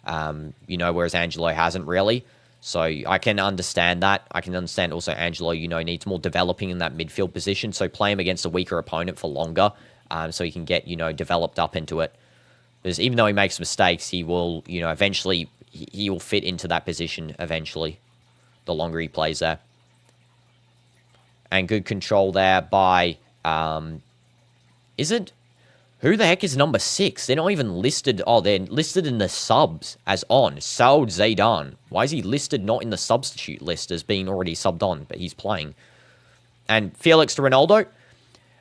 You know, whereas Angelo hasn't really. So I can understand that. I can understand also Angelo, you know, needs more developing in that midfield position. So play him against a weaker opponent for longer so he can get, you know, developed up into it. Because even though he makes mistakes, he will, you know, eventually, he will fit into that position eventually. The longer he plays there. And good control there by, is it? Who the heck is number 6? They're not even listed. Oh, they're listed in the subs as on. Saud Zaidan. Why is he listed not in the substitute list as being already subbed on, but he's playing? And Felix to Ronaldo.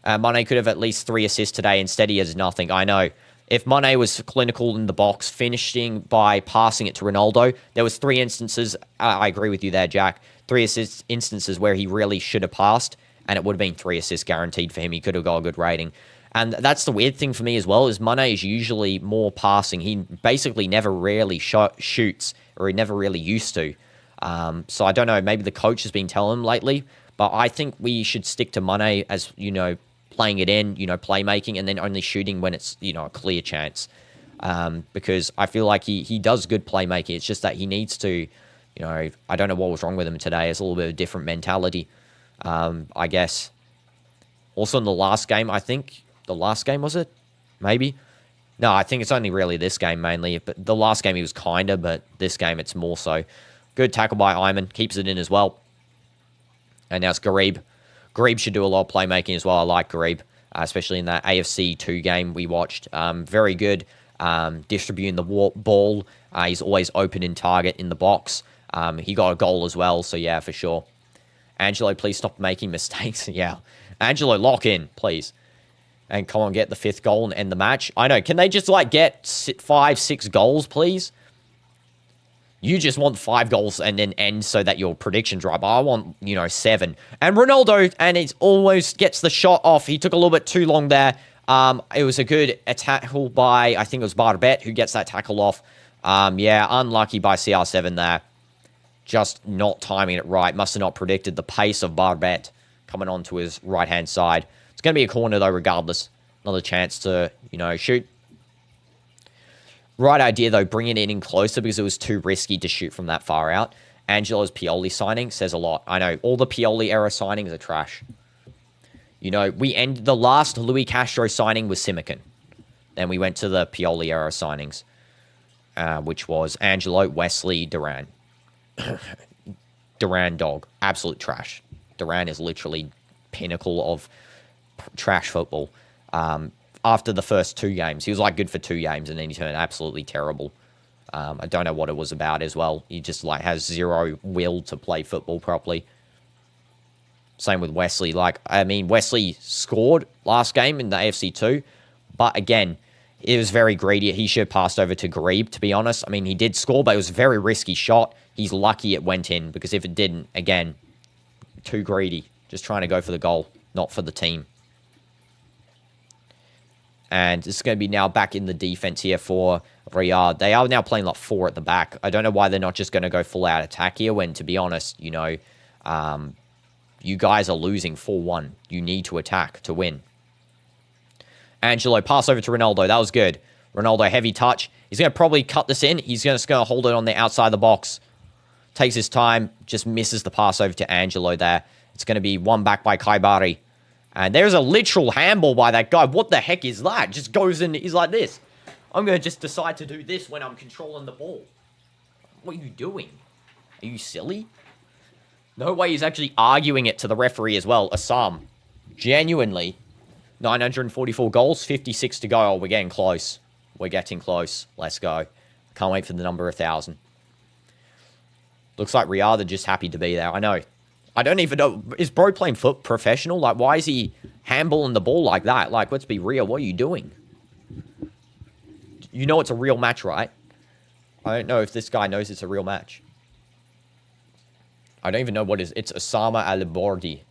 Mane could have at least 3 assists today. Instead, he has nothing. I know. If Mane was clinical in the box, finishing by passing it to Ronaldo, there was 3 instances. I agree with you there, Jack. 3 instances where he really should have passed, and it would have been 3 assists guaranteed for him. He could have got a good rating. And that's the weird thing for me as well, is Mane is usually more passing. He basically never really shoots, or he never really used to. So I don't know, maybe the coach has been telling him lately, but I think we should stick to Mane as, you know, playing it in, you know, playmaking, and then only shooting when it's, you know, a clear chance. Because I feel like he does good playmaking. It's just that he needs to, you know, I don't know what was wrong with him today. It's a little bit of a different mentality, I guess. Also in the last game, I think, the last game, was it? Maybe? No, I think it's only really this game mainly. But the last game he was kinder, but this game it's more so. Good tackle by Ayman. Keeps it in as well. And now it's Garib. Garib should do a lot of playmaking as well. I like Garib, especially in that AFC 2 game we watched. Very good distributing the ball. He's always open in target in the box. He got a goal as well, so yeah, for sure. Angelo, please stop making mistakes. Yeah. Angelo, lock in, please. And come on, get the 5th goal and end the match. I know. Can they just, like, get 5, 6 goals, please? You just want 5 goals and then end so that your prediction's right. But I want, you know, 7. And Ronaldo, and it almost gets the shot off. He took a little bit too long there. It was a good tackle by, I think it was Barbet, who gets that tackle off. Yeah, unlucky by CR7 there. Just not timing it right. Must have not predicted the pace of Barbet coming onto his right-hand side. It's going to be a corner, though, regardless. Another chance to, you know, shoot. Right idea, though, bringing it in closer because it was too risky to shoot from that far out. Angelo's Pioli signing says a lot. I know, all the Pioli-era signings are trash. You know, we ended the last Louis Castro signing was Simican. Then we went to the Pioli-era signings, which was Angelo, Wesley, Duran. Duran dog. Absolute trash. Duran is literally pinnacle of trash football. After the first 2 games, he was like good for 2 games, and then he turned absolutely terrible. I don't know what it was about as well. He just like has zero will to play football properly. Same with Wesley. Like, I mean, Wesley scored last game in the AFC 2, but again, it was very greedy. He should have passed over to Garib, to be honest. I mean, he did score, but it was a very risky shot. He's lucky it went in, because if it didn't, again, too greedy. Just trying to go for the goal. not for the team. And it's going to be now back in the defense here for Riyadh. They are now playing like 4 at the back. I don't know why they're not just going to go full out attack here when, to be honest, you know, you guys are losing 4-1. You need to attack to win. Angelo, pass over to Ronaldo. That was good. Ronaldo, heavy touch. He's going to probably cut this in. He's just going to hold it on the outside of the box. Takes his time. Just misses the pass over to Angelo there. It's going to be one back by Kaibari. And there's a literal handball by that guy. What the heck is that? Just goes in. He's like this. I'm going to just decide to do this when I'm controlling the ball. What are you doing? Are you silly? No way he's actually arguing it to the referee as well. Assam. Genuinely. 944 goals. 56 to go. Oh, we're getting close. We're getting close. Let's go. Can't wait for the number 1,000. Looks like Riyadh are just happy to be there. I know. I don't even know. Is bro playing foot professional? Like, why is he handballing the ball like that? Like, let's be real. What are you doing? You know it's a real match, right? I don't know if this guy knows it's a real match. I don't even know what it is. It's Osama Al-Bordi,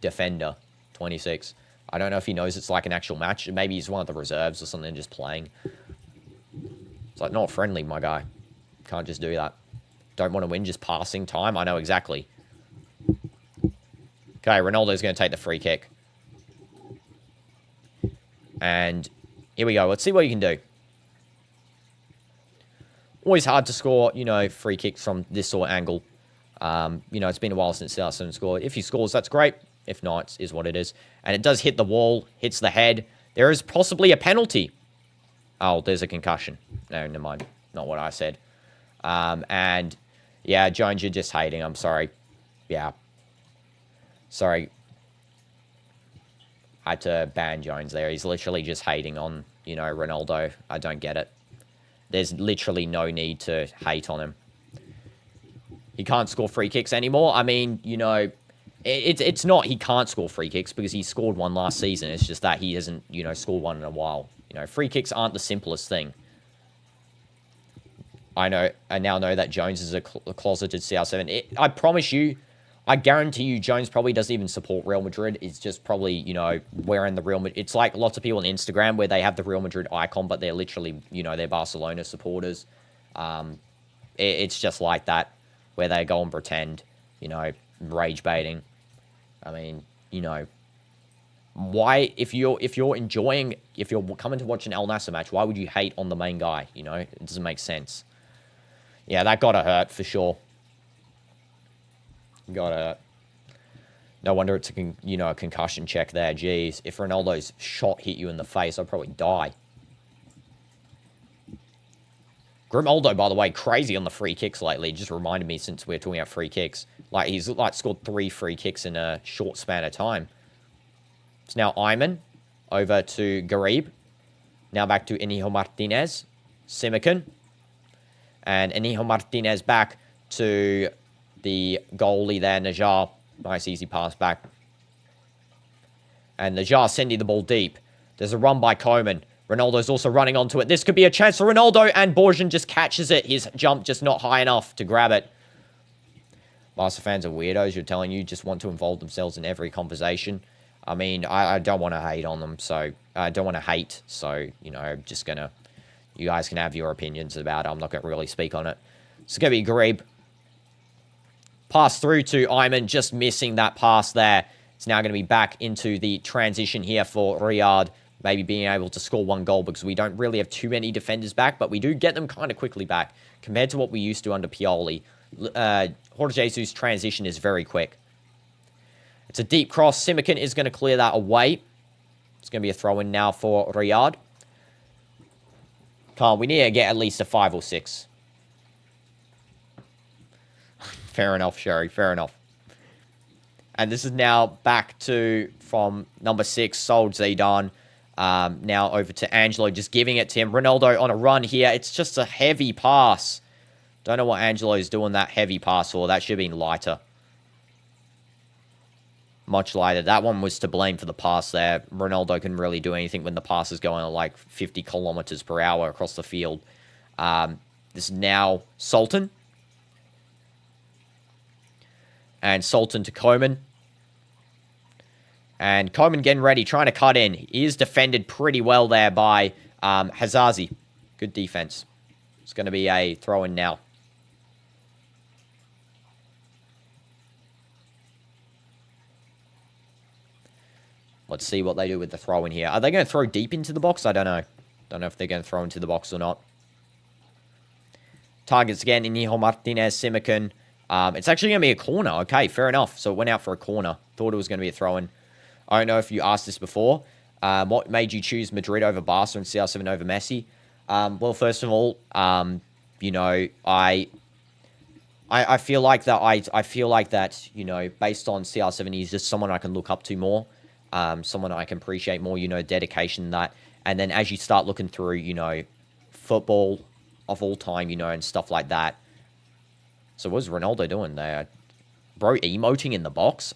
defender, 26. I don't know if he knows it's like an actual match. Maybe he's one of the reserves or something just playing. It's like, not friendly, my guy. Can't just do that. Don't want to win, just passing time. I know exactly. Okay, Ronaldo's going to take the free kick. And here we go. Let's see what you can do. Always hard to score, you know, free kicks from this sort of angle. You know, it's been a while since Southern scored. If he scores, that's great. If not, is what it is. And it does hit the wall, hits the head. There is possibly a penalty. Oh, there's a concussion. No, never mind. Not what I said. And, yeah, Jones, you're just hating. I'm sorry. Yeah. Sorry. I had to ban Jones there. He's literally just hating on, you know, Ronaldo. I don't get it. There's literally no need to hate on him. He can't score free kicks anymore. I mean, you know, it's not he can't score free kicks because he scored one last season. It's just that he hasn't, you know, scored one in a while. You know, free kicks aren't the simplest thing. I now know that Jones is a closeted CR7. I promise you, I guarantee you, Jones probably doesn't even support Real Madrid. It's just probably, you know, wearing the Real Madrid. It's like lots of people on Instagram where they have the Real Madrid icon, but they're literally, you know, they're Barcelona supporters. It's just like that, where they go and pretend, you know, rage baiting. I mean, you know, why, if you're coming to watch an Al Nassr match, why would you hate on the main guy? You know, it doesn't make sense. Yeah, that gotta hurt for sure. Gotta. No wonder it's a concussion check there. Jeez, if Ronaldo's shot hit you in the face, I'd probably die. Grimaldo, by the way, crazy on the free kicks lately. Just reminded me since we're talking about free kicks. Like, he's like scored 3 free kicks in a short span of time. It's now Ayman over to Garib. Now back to Inigo Martinez. Simican. And Inigo Martinez back to the goalie there, Najar. Nice easy pass back. And Najar sending the ball deep. There's a run by Koeman. Ronaldo's also running onto it. This could be a chance for Ronaldo, and Borjan just catches it. His jump just not high enough to grab it. Barca fans are weirdos, you're telling you, just want to involve themselves in every conversation. I mean, I don't want to hate on them, so I don't want to hate. So, you know, I'm just going to, you guys can have your opinions about it. I'm not going to really speak on it. It's going to be Garib. Pass through to Ayman, just missing that pass there. It's now going to be back into the transition here for Riyadh. Maybe being able to score 1 goal because we don't really have too many defenders back, but we do get them kind of quickly back compared to what we used to under Pioli. Jorge Jesus' transition is very quick. It's a deep cross. Simican is going to clear that away. It's going to be a throw-in now for Riyadh. We need to get at least a 5 or 6. Fair enough, Sherry. Fair enough. And this is now back to, from number 6, Sold Zidane. Now over to Angelo, just giving it to him. Ronaldo on a run here. It's just a heavy pass. Don't know what Angelo's doing that heavy pass for. That should have been lighter. Much lighter. That one was to blame for the pass there. Ronaldo couldn't really do anything when the pass is going at like 50 kilometers per hour across the field. This is now Sultan. And Sultan to Koeman. And Coleman getting ready, trying to cut in. He is defended pretty well there by Hazazi. Good defense. It's going to be a throw-in now. Let's see what they do with the throw-in here. Are they going to throw deep into the box? I don't know. Don't know if they're going to throw into the box or not. Targets again, Inigo Martinez, Simakan. It's actually going to be a corner. Okay, fair enough. So it went out for a corner. Thought it was going to be a throw-in. I don't know if you asked this before. What made you choose Madrid over Barca and CR7 over Messi? Well, first of all, you know, I feel like that. I feel like that. You know, based on CR7, he's just someone I can look up to more. Someone I can appreciate more. You know, dedication that. And then as you start looking through, you know, football of all time, you know, and stuff like that. So what's Ronaldo doing there? Bro, emoting in the box?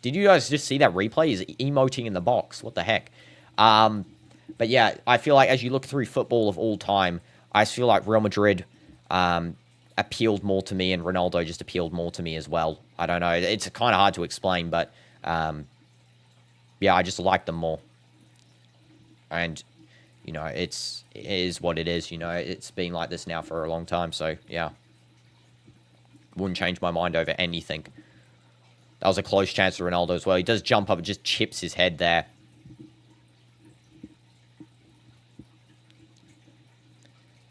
Did you guys just see that replay? He's emoting in the box. What the heck? But yeah, I feel like as you look through football of all time, I feel like Real Madrid appealed more to me and Ronaldo just appealed more to me as well. I don't know. It's kind of hard to explain, but yeah, I just like them more. And, you know, it is what it is. You know, it's been like this now for a long time. So, yeah. Wouldn't change my mind over anything. That was a close chance for Ronaldo as well. He does jump up and just chips his head there.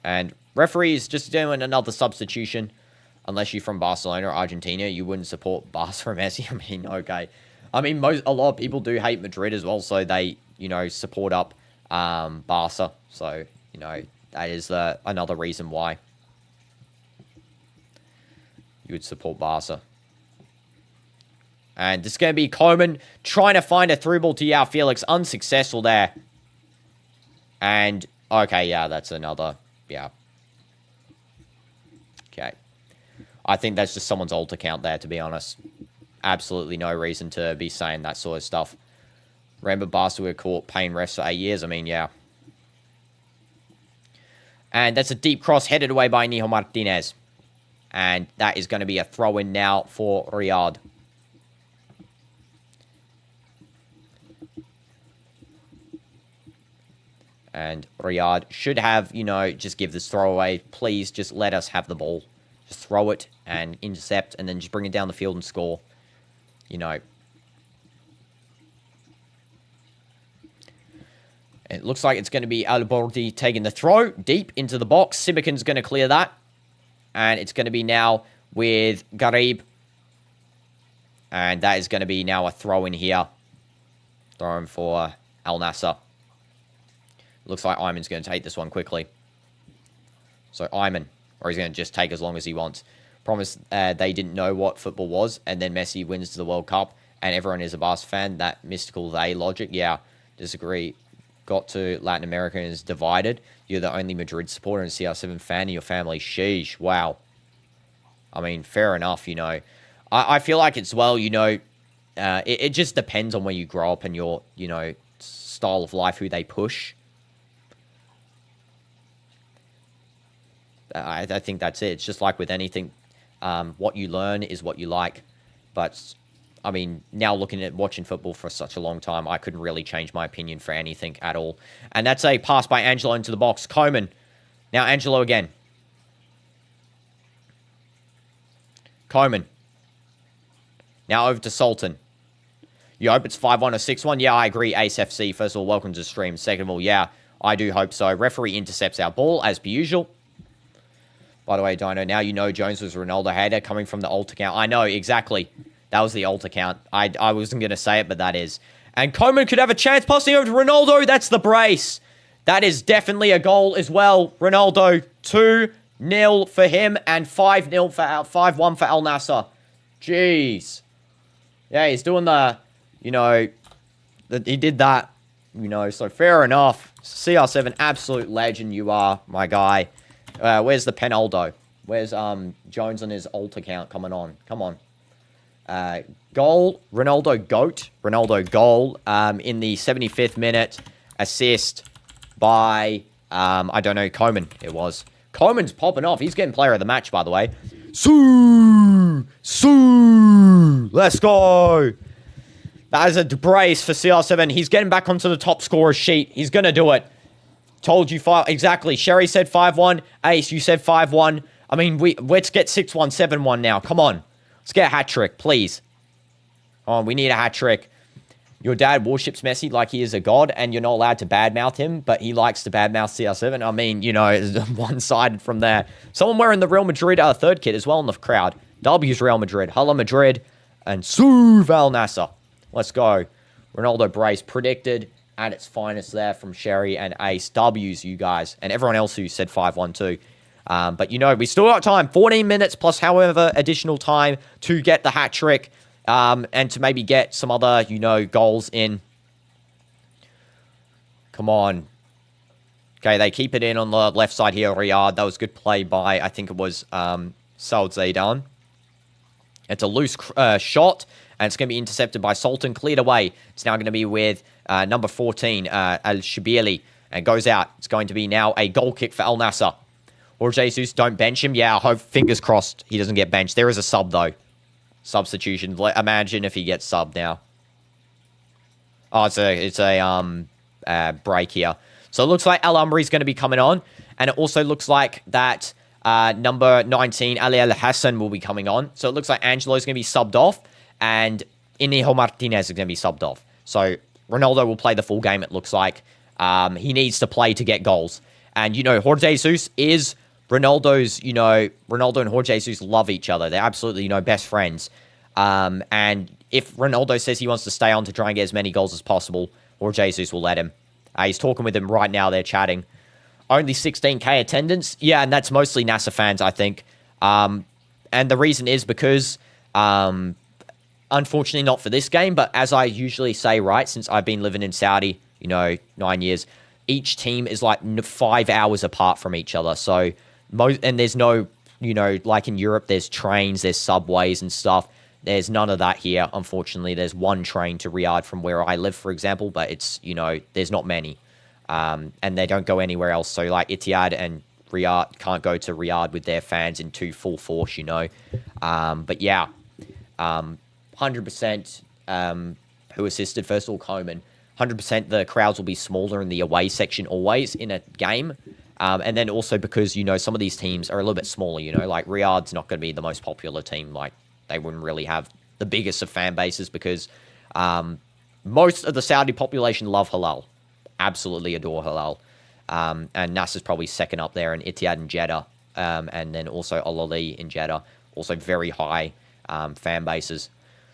And referee is just doing another substitution. Unless you're from Barcelona or Argentina, you wouldn't support Barca or Messi. I mean, okay. I mean, a lot of people do hate Madrid as well, so they, you know, support up Barca. So, you know, that is another reason why you would support Barca. And this is going to be Coleman trying to find a through ball to João Felix. Unsuccessful there. And, okay, yeah, that's another, yeah. Okay. I think that's just someone's alt account there, to be honest. Absolutely no reason to be saying that sort of stuff. Remember Barca were caught paying refs for 8 years? I mean, yeah. And that's a deep cross headed away by Inigo Martinez. And that is going to be a throw-in now for Riyadh. And Riyadh should have, you know, just give this throw away. Please just let us have the ball. Just throw it and intercept and then just bring it down the field and score. You know. It looks like it's going to be Al-Bordi taking the throw deep into the box. Simakan's going to clear that. And it's going to be now with Garib. And that is going to be now a throw in here. Throw in for Al Nassr. Looks like Ayman's going to take this one quickly. So Ayman, or he's going to just take as long as he wants. Promise they didn't know what football was. And then Messi wins the World Cup. And everyone is a Barca fan. That mystical they logic. Yeah, disagree. Got to Latin America and is divided. You're the only Madrid supporter and CR7 fan in your family. Sheesh. Wow. I mean, fair enough, you know. I feel like it's, well, you know, it just depends on where you grow up and your, you know, style of life, who they push. I think that's it. It's just like with anything. What you learn is what you like. But, I mean, now looking at watching football for such a long time, I couldn't really change my opinion for anything at all. And that's a pass by Angelo into the box. Coleman. Now Angelo again. Coleman. Now over to Sultan. You hope it's 5-1 or 6-1? Yeah, I agree, Ace FC. First of all, welcome to the stream. Second of all, yeah, I do hope so. Referee intercepts our ball, as per usual. By the way, Dino, now you know Jones was a Ronaldo hater coming from the alt account. I know, exactly. That was the alt account. I wasn't going to say it, but that is. And Coleman could have a chance passing over to Ronaldo. That's the brace. That is definitely a goal as well. Ronaldo, 2-0 for him and 5-1 for Al Nassr. Jeez. Yeah, he's doing the, you know, he did that, you know, so fair enough. CR7, absolute legend you are, my guy. Where's the Penaldo? Where's Jones on his alt account coming on? Come on. Goal, Ronaldo GOAT. Ronaldo goal in the 75th minute. Assist by, I don't know, Coleman it was. Coleman's popping off. He's getting player of the match, by the way. Let's go. That is a brace for CR7. He's getting back onto the top scorer sheet. He's going to do it. Told you exactly. Sherry said 5-1. Ace, you said 5-1. I mean, let's get 6-1, 7-1 now. Come on. Let's get a hat trick, please. Oh, we need a hat trick. Your dad worships Messi like he is a god, and you're not allowed to badmouth him, but he likes to badmouth CR7. I mean, you know, it's one-sided from there. Someone wearing the Real Madrid third kit as well in the crowd. W's Real Madrid. Hello Madrid. And Suv Al Nassr. Let's go. Ronaldo brace predicted at its finest there from Sherry and Ace. W's, you guys. And everyone else who said 5-1 too. But, you know, we still got time. 14 minutes plus however additional time to get the hat trick. And to maybe get some other, you know, goals in. Come on. Okay, they keep it in on the left side here, Riyadh. That was good play by, I think it was Saud Zaidan. It's a loose shot, and it's going to be intercepted by Sultan. Cleared away. It's now going to be with number 14, Al-Shabili, and goes out. It's going to be now a goal kick for Al Nassr. Or Jesus, don't bench him. Yeah, I hope, fingers crossed, he doesn't get benched. There is a sub, though. Substitution. Imagine if he gets subbed now. Oh, it's a break here. So it looks like Al Amri's going to be coming on, and it also looks like that number 19, Ali Al Hassan, will be coming on. So it looks like Angelo's going to be subbed off, and Inigo Martinez is going to be subbed off. So Ronaldo will play the full game, it looks like. He needs to play to get goals. And, you know, Jorge Jesus is Ronaldo's, you know, Ronaldo and Jorge Jesus love each other. They're absolutely, you know, best friends. And if Ronaldo says he wants to stay on to try and get as many goals as possible, Jorge Jesus will let him. He's talking with him right now. They're chatting. Only 16K attendance. Yeah, and that's mostly Nassr fans, I think. And the reason is because, unfortunately not for this game, but as I usually say, right, since I've been living in Saudi, you know, 9 years, each team is like 5 hours apart from each other. So, and there's no, you know, like in Europe, there's trains, there's subways and stuff. There's none of that here, unfortunately. There's one train to Riyadh from where I live, for example, but it's, you know, there's not many. And they don't go anywhere else. So, like, Etihad and Riyadh can't go to Riyadh with their fans in full force, you know. But, yeah, 100% who assisted. First of all, Coleman. 100% the crowds will be smaller in the away section always in a game. And then also because, you know, some of these teams are a little bit smaller, you know. Like, Riyadh's not going to be the most popular team. Like, they wouldn't really have the biggest of fan bases because most of the Saudi population love halal. Absolutely adore halal. And Nassr's probably second up there, and Etihad and Jeddah. And then also Al-Ali in Jeddah. Also very high fan bases.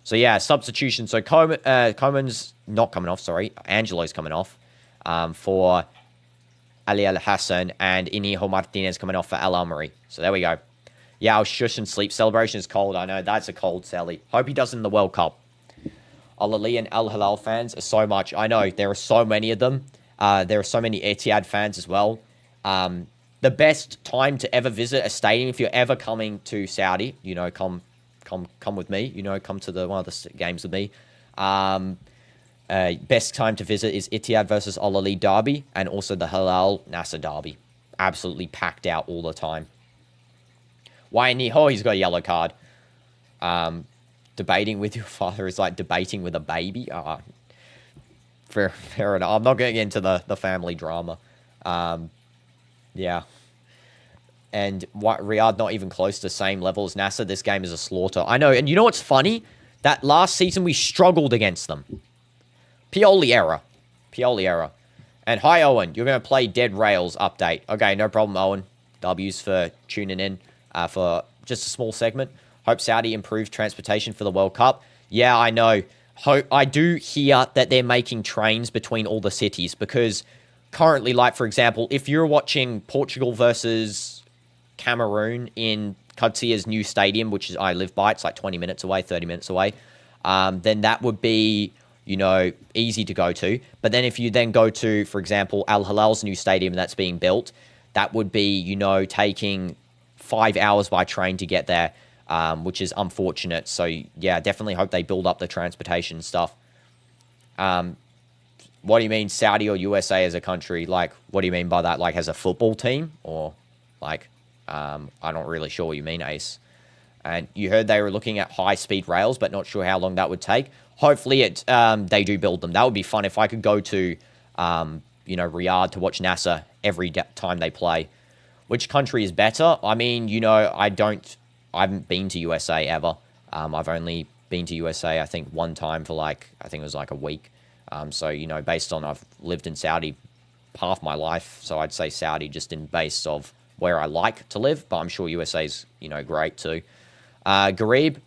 So, yeah, substitution. So, Coleman's not coming off, sorry. Angelo's coming off for Ali Al Hassan, and Inigo Martinez coming off for Al Amri. So, there we go. Yeah, I'll shush and sleep. Celebration is cold. I know, that's a cold Sally. Hope he does in the World Cup. Al-Ali and Al-Hilal fans are so much. I know, there are so many of them. There are so many Etihad fans as well. The best time to ever visit a stadium, if you're ever coming to Saudi, you know, come with me. You know, come to one of the games with me. Best time to visit is Etihad versus Al-Ali derby, and also the Hilal Nassr derby. Absolutely packed out all the time. Why Niho? He's got a yellow card. Debating with your father is like debating with a baby. Fair enough. I'm not going to get into the family drama. Yeah. And Riyadh not even close to the same level as Nassr. This game is a slaughter. I know. And you know what's funny? That last season we struggled against them. Pioli era. And hi, Owen. You're going to play Dead Rails update. Okay, no problem, Owen. W's for tuning in for just a small segment. Hope Saudi improves transportation for the World Cup. Yeah, I know. I do hear that they're making trains between all the cities because currently, like, for example, if you're watching Portugal versus Cameroon in Qadsiya's new stadium, which is I live by, it's like 20 minutes away, 30 minutes away, then that would be, you know, easy to go to. But then if you then go to, for example, Al Hilal's new stadium that's being built, that would be, you know, taking 5 hours by train to get there, which is unfortunate. So, yeah, definitely hope they build up the transportation stuff. What do you mean, Saudi or USA as a country? Like, what do you mean by that? Like, as a football team? Or, like, I'm not really sure what you mean, Ace. And you heard they were looking at high-speed rails, but not sure how long that would take. Hopefully, they do build them. That would be fun if I could go to, Riyadh to watch Nassr every time they play. Which country is better? I mean, I haven't been to USA ever. I've only been to USA, I think, one time for I think it was a week. So, based on I've lived in Saudi half my life, so I'd say Saudi just in base of where I like to live, but I'm sure USA's, great too. Garib,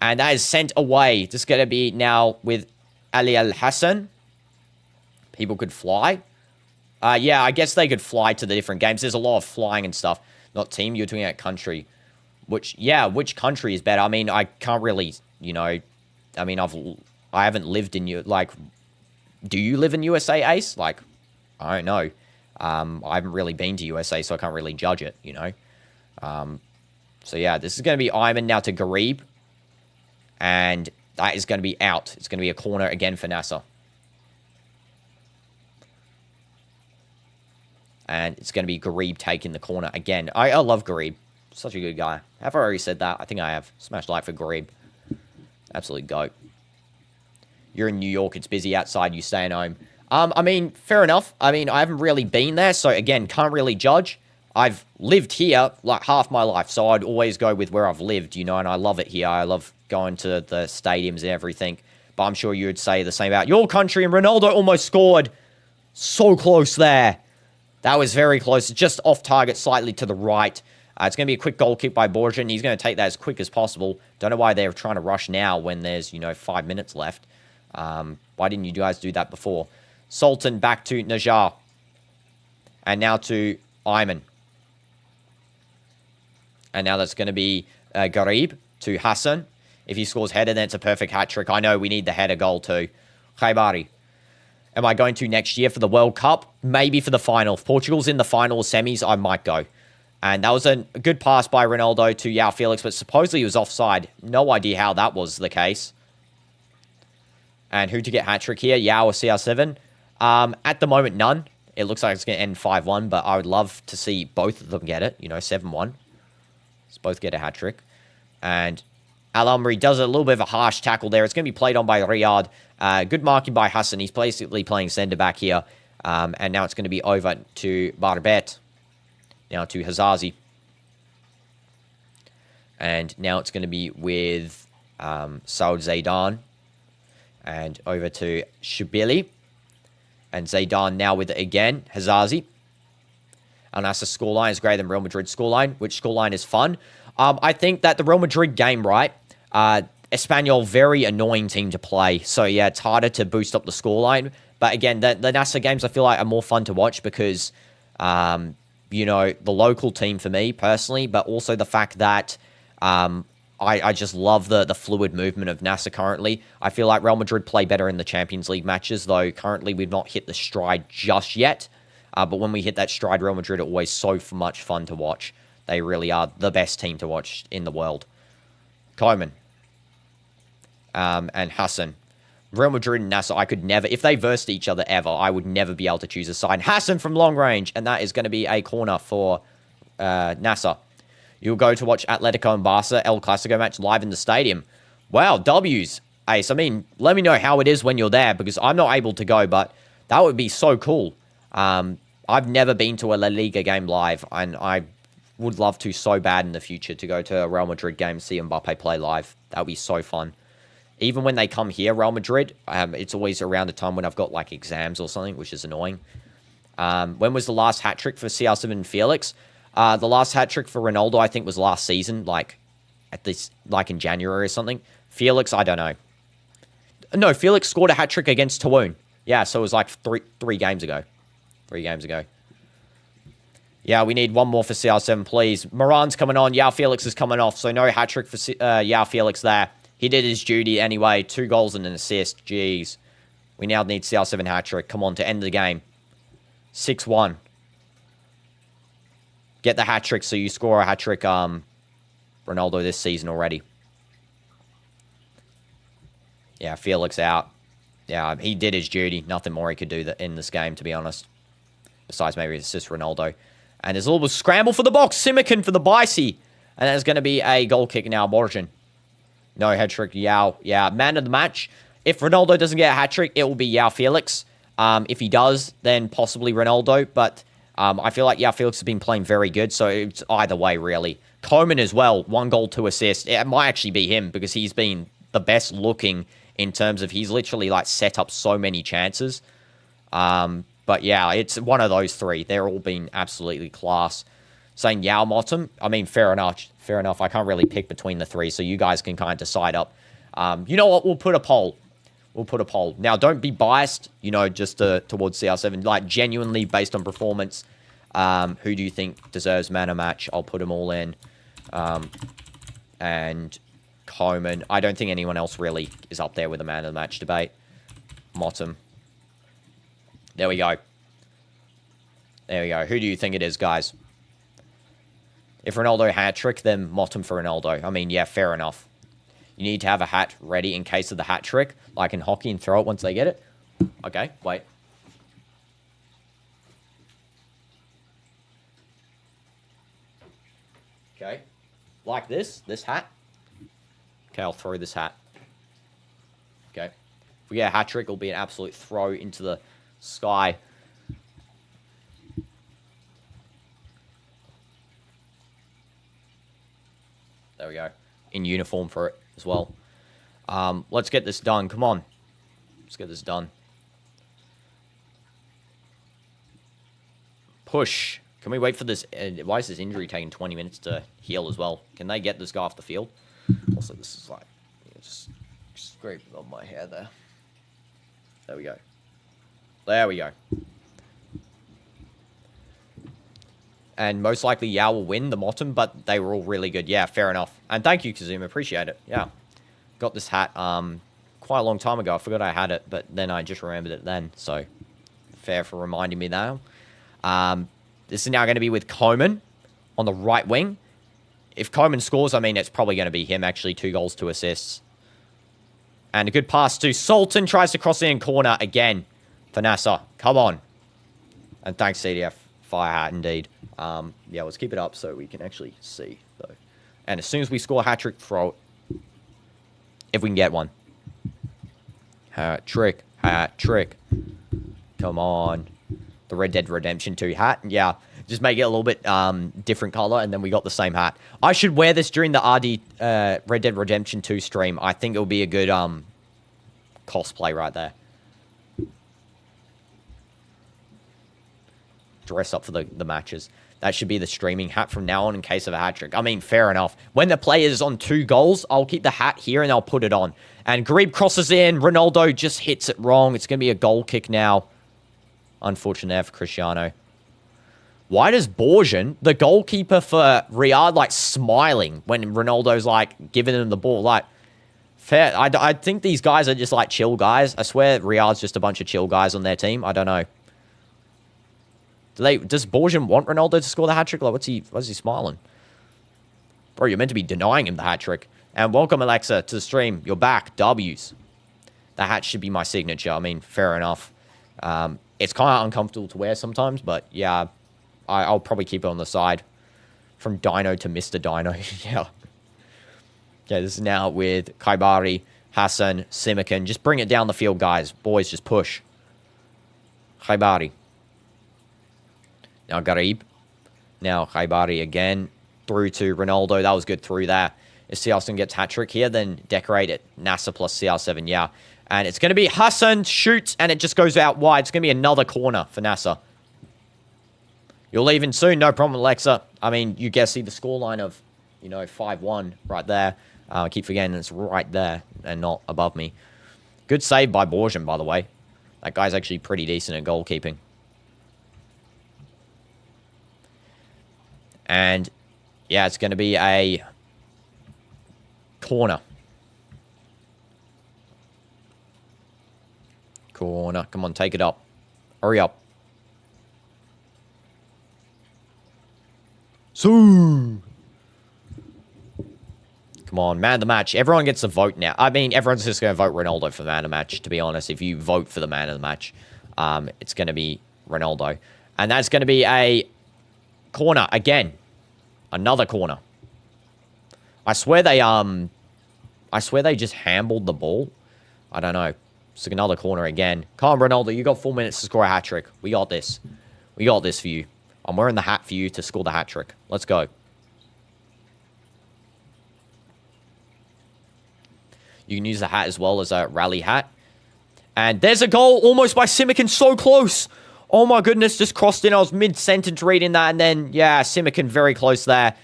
and that is sent away. This is going to be now with Ali Al-Hassan. People could fly. Yeah, I guess they could fly to the different games. There's a lot of flying and stuff. Not team, you're talking about country. Which country is better? I mean, I can't really, I haven't lived in, do you live in USA, Ace? I don't know. I haven't really been to USA, so I can't really judge it, So, yeah, this is going to be Ayman now to Garib. And that is going to be out. It's going to be a corner again for Nassr. And it's going to be Garib taking the corner again. I love Garib. Such a good guy. Have I already said that? I think I have. Smash like for Garib. Absolute goat. You're in New York. It's busy outside. You stay at home. I mean, fair enough. I mean, I haven't really been there. So, again, can't really judge. I've lived here half my life. So, I'd always go with where I've lived, and I love it here. I love going to the stadiums and everything. But I'm sure you would say the same about your country. And Ronaldo almost scored. So close there. That was very close. Just off target, slightly to the right. It's going to be a quick goal kick by Borjan. He's going to take that as quick as possible. Don't know why they're trying to rush now when there's, 5 minutes left. Why didn't you guys do that before? Sultan back to Najar. And now to Ayman. And now that's going to be Garib to Hassan. If he scores header, then it's a perfect hat-trick. I know we need the header goal too. Khaybari. Am I going to next year for the World Cup? Maybe for the final. If Portugal's in the final or semis, I might go. And that was a good pass by Ronaldo to João Felix, but supposedly he was offside. No idea how that was the case. And who to get hat-trick here? João or CR7? At the moment, none. It looks like it's going to end 5-1, but I would love to see both of them get it. 7-1. Let's both get a hat-trick. And Al-Amri does a little bit of a harsh tackle there. It's going to be played on by Riyadh. Good marking by Hassan. He's basically playing centre-back here. And now it's going to be over to Barbet. Now to Hazazi. And now it's going to be with Saud Zaidan. And over to Shibili. And Zaidan now with it again. Hazazi. Al-Nassr scoreline is greater than Real Madrid scoreline. Which scoreline is fun? I think that the Real Madrid game, right? Espanyol, very annoying team to play. So, yeah, it's harder to boost up the scoreline. But, again, the Nassr games, I feel like, are more fun to watch because, the local team for me, personally, but also the fact that I just love the fluid movement of Nassr currently. I feel like Real Madrid play better in the Champions League matches, though currently we've not hit the stride just yet. But when we hit that stride, Real Madrid are always so much fun to watch. They really are the best team to watch in the world. Koeman. And Hassan. Real Madrid and Nassr, I could never, if they versed each other ever, I would never be able to choose a side. Hassan from long range, and that is going to be a corner for Nassr. You'll go to watch Atletico and Barca El Clasico match live in the stadium. Wow, W's. Ace, I mean, let me know how it is when you're there, because I'm not able to go, but that would be so cool. I've never been to a La Liga game live, and I would love to so bad in the future to go to a Real Madrid game, see Mbappe play live. That would be so fun. Even when they come here, Real Madrid, it's always around the time when I've got, exams or something, which is annoying. When was the last hat-trick for CR7 and Felix? The last hat-trick for Ronaldo, I think, was last season, in January or something. Felix, I don't know. No, Felix scored a hat-trick against Toulon. Yeah, so it was three games ago. 3 games ago. Yeah, we need one more for CR7, please. Moran's coming on. João Felix is coming off, so no hat-trick for João Felix there. He did his duty anyway. 2 goals and an assist. Jeez. We now need CR7 hat-trick. Come on, to end the game. 6-1. Get the hat-trick so you score a hat-trick, Ronaldo this season already. Yeah, Felix out. Yeah, he did his duty. Nothing more he could do in this game, to be honest. Besides maybe assist Ronaldo. And there's a little scramble for the box. Simican for the Bicey. And there's going to be a goal kick now, Borjan. No hat-trick, Yao. Yeah, man of the match. If Ronaldo doesn't get a hat-trick, it will be Yao Felix. If he does, then possibly Ronaldo. But I feel like Yao Felix has been playing very good, so it's either way, really. Coman as well, 1 goal, 2 assists. It might actually be him because he's been the best looking in terms of he's literally like set up so many chances. But yeah, it's one of those 3. They're all been absolutely class. Saying Yao Motum, I mean, fair enough. Fair enough. I can't really pick between the 3, so you guys can kind of decide up. You know what? We'll put a poll. We'll put a poll. Now, don't be biased, you know, just towards CR7. Like, genuinely, based on performance, who do you think deserves man of match? I'll put them all in. And Coman. I don't think anyone else really is up there with a man of the match debate. Motum. There we go. There we go. Who do you think it is, guys? If Ronaldo hat-trick, then Motum for Ronaldo. I mean, yeah, fair enough. You need to have a hat ready in case of the hat trick, like in hockey, and throw it once they get it. Okay, wait. Okay. Like this hat. Okay, I'll throw this hat. Okay. If we get a hat trick, it'll be an absolute throw into the sky. There we go. In uniform for it as well. Let's get this done. Come on. Let's get this done. Push. Can we wait for this? Why is this injury taking 20 minutes to heal as well? Can they get this guy off the field? Also, this is like... just scraping on my hair there. There we go. There we go. And most likely Yao will win the Motum, but they were all really good. Yeah, fair enough. And thank you, Kazuma. Appreciate it. Yeah. Got this hat quite a long time ago. I forgot I had it, but then I just remembered it then. So, fair for reminding me now. This is now going to be with Coman on the right wing. If Coman scores, I mean, it's probably going to be him, actually. 2 goals, 2 assists. And a good pass to Sultan. Tries to cross in corner again for Nassr. Come on. And thanks, CDF. Fire hat, indeed. Yeah, let's keep it up so we can actually see, though. And as soon as we score a hat-trick, throw it. If we can get one. Hat-trick. Hat-trick. Come on. The Red Dead Redemption 2 hat. Yeah, just make it a little bit different color, and then we got the same hat. I should wear this during the Red Dead Redemption 2 stream. I think it'll be a good cosplay right there. Dress up for the matches. That should be the streaming hat from now on in case of a hat-trick. I mean, fair enough. When the player is on 2 goals, I'll keep the hat here and I'll put it on. And Garib crosses in. Ronaldo just hits it wrong. It's going to be a goal kick now. Unfortunate there for Cristiano. Why does Borjan, the goalkeeper for Riyadh, like smiling when Ronaldo's like giving him the ball? Like, fair. I think these guys are just like chill guys. I swear Riyadh's just a bunch of chill guys on their team. I don't know. Does Borjan want Ronaldo to score the hat-trick? Like, what's he smiling? Bro, you're meant to be denying him the hat-trick. And welcome, Alexa, to the stream. You're back. W's. The hat should be my signature. I mean, fair enough. It's kind of uncomfortable to wear sometimes, but yeah, I'll probably keep it on the side. From Dino to Mr. Dino. Yeah. Okay, this is now with Kaibari, Hassan, Simikan. Just bring it down the field, guys. Boys, just push. Kaibari. Now Garib. Now Khaibari again. Through to Ronaldo. That was good through there. If CR7 gets hat-trick here, then decorate it. Nassr plus CR7, yeah. And it's going to be Hassan shoots, and it just goes out wide. It's going to be another corner for Nassr. You're leaving soon. No problem, Alexa. I mean, you guys see the scoreline of, 5-1 right there. I keep forgetting it's right there and not above me. Good save by Borjan, by the way. That guy's actually pretty decent at goalkeeping. And, yeah, it's going to be a corner. Corner. Come on, take it up. Hurry up. So, come on, man of the match. Everyone gets a vote now. I mean, everyone's just going to vote Ronaldo for the man of the match, to be honest. If you vote for the man of the match, it's going to be Ronaldo. And that's going to be a corner again. Another corner. I swear they just handballed the ball. I don't know. It's like another corner again. Come on, Ronaldo. You got 4 minutes to score a hat-trick. We got this. We got this for you. I'm wearing the hat for you to score the hat-trick. Let's go. You can use the hat as well as a rally hat. And there's a goal almost by Simikin. So close. Oh, my goodness. Just crossed in. I was mid-sentence reading that. And then, yeah, Simikin very close there.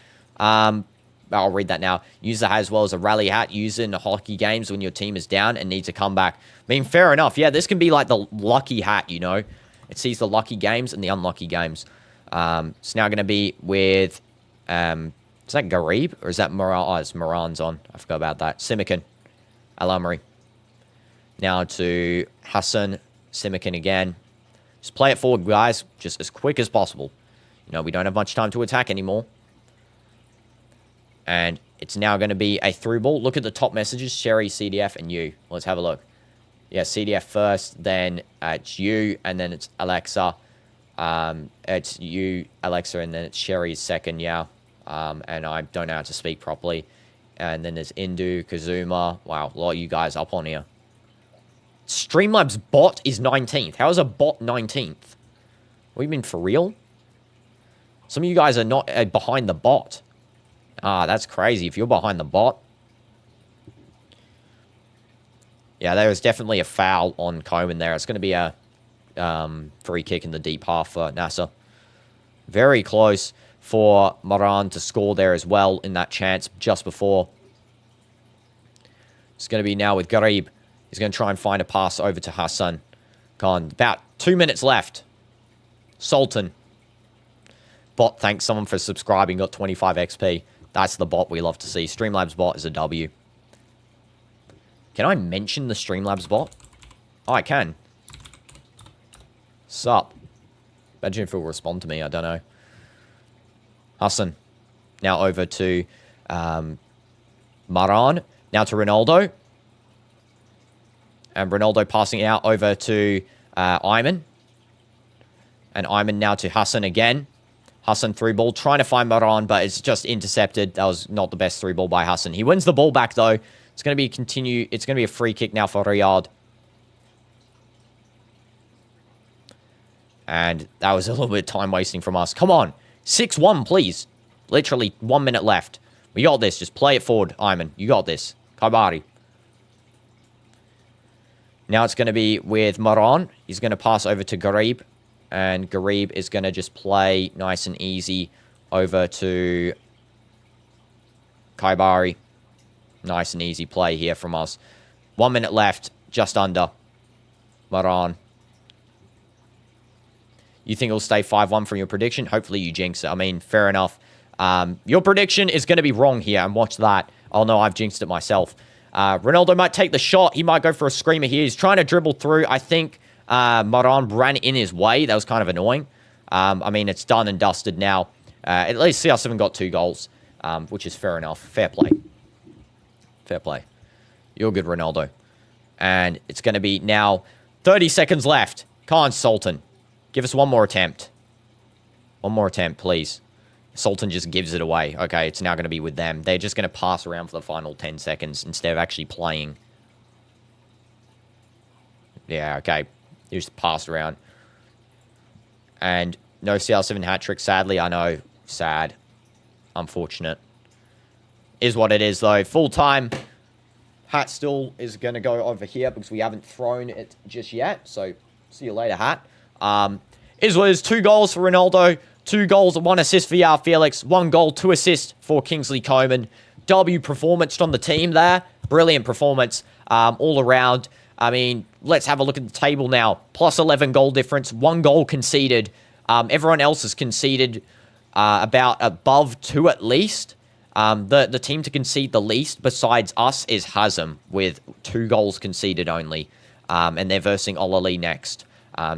I'll read that now. Use the hat as well as a rally hat. Use it in hockey games when your team is down and needs to come back. I mean, fair enough. Yeah, this can be like the lucky hat, you know. It sees the lucky games and the unlucky games. It's now going to be with... is that Garib? Or is that Moran? Oh, it's Moran's on. I forgot about that. Simikin. Al-Amri. Now to Hassan. Simikin again. Just play it forward, guys. Just as quick as possible. You know, we don't have much time to attack anymore. And it's now going to be a through ball. Look at the top messages. Sherry, CDF, and you. Let's have a look. Yeah, CDF first, then it's you, and then it's Alexa. It's you, Alexa, and then it's Sherry's second, yeah. And I don't know how to speak properly. And then there's Indu, Kazuma. Wow, a lot of you guys up on here. Streamlabs bot is 19th. How is a bot 19th? What do you mean, for real? Some of you guys are not behind the bot. Ah, that's crazy. If you're behind the bot. Yeah, there was definitely a foul on Coman there. It's going to be a free kick in the deep half for Nassr. Very close for Moran to score there as well in that chance just before. It's going to be now with Garib. He's going to try and find a pass over to Hassan. Gone. About 2 minutes left. Sultan. Bot thanks someone for subscribing. Got 25 XP. That's the bot we love to see. Streamlabs bot is a W. Can I mention the Streamlabs bot? Oh, I can. Sup. Imagine if it will respond to me. I don't know. Hassan. Now over to Maran. Now to Ronaldo. And Ronaldo passing out over to Ayman. And Ayman now to Hassan again. Hassan through ball, trying to find Maran, but it's just intercepted. That was not the best through ball by Hassan. He wins the ball back, though. It's going to be It's going to be a free kick now for Riyadh. And that was a little bit of time wasting from us. Come on. 6-1, please. Literally 1 minute left. We got this. Just play it forward, Ayman. You got this. Kaibari. Now it's going to be with Maran. He's going to pass over to Garib. And Garib is going to just play nice and easy over to Kaibari. Nice and easy play here from us. 1 minute left. Just under. Maran. You think it'll stay 5-1 from your prediction? Hopefully you jinx it. I mean, fair enough. Your prediction is going to be wrong here. And watch that. Oh, no, I've jinxed it myself. Ronaldo might take the shot. He might go for a screamer here. He's trying to dribble through. I think Maran ran in his way. That was kind of annoying. I mean, it's done and dusted now. At least CR7 got 2 goals, which is fair enough. Fair play. Fair play. You're good, Ronaldo. And it's going to be now 30 seconds left. Come on, Sultan. Give us one more attempt. One more attempt, please. Sultan just gives it away. Okay, it's now going to be with them. They're just going to pass around for the final 10 seconds instead of actually playing. Yeah, okay. He just passed around. And no CR7 hat-trick, sadly. I know. Sad. Unfortunate. Is what it is, though. Full time. Hat still is going to go over here because we haven't thrown it just yet. So, see you later, Hat. Is what it is. 2 goals for Ronaldo. 2 goals, 1 assist for Felix. 1 goal, 2 assists for Kingsley Coman. W performance from the team there. Brilliant performance all around. I mean, let's have a look at the table now. Plus 11 goal difference. 1 goal conceded. Everyone else has conceded about above 2 at least. The team to concede the least besides us is Hazem with 2 goals conceded only. And they're versing Al-Ali next.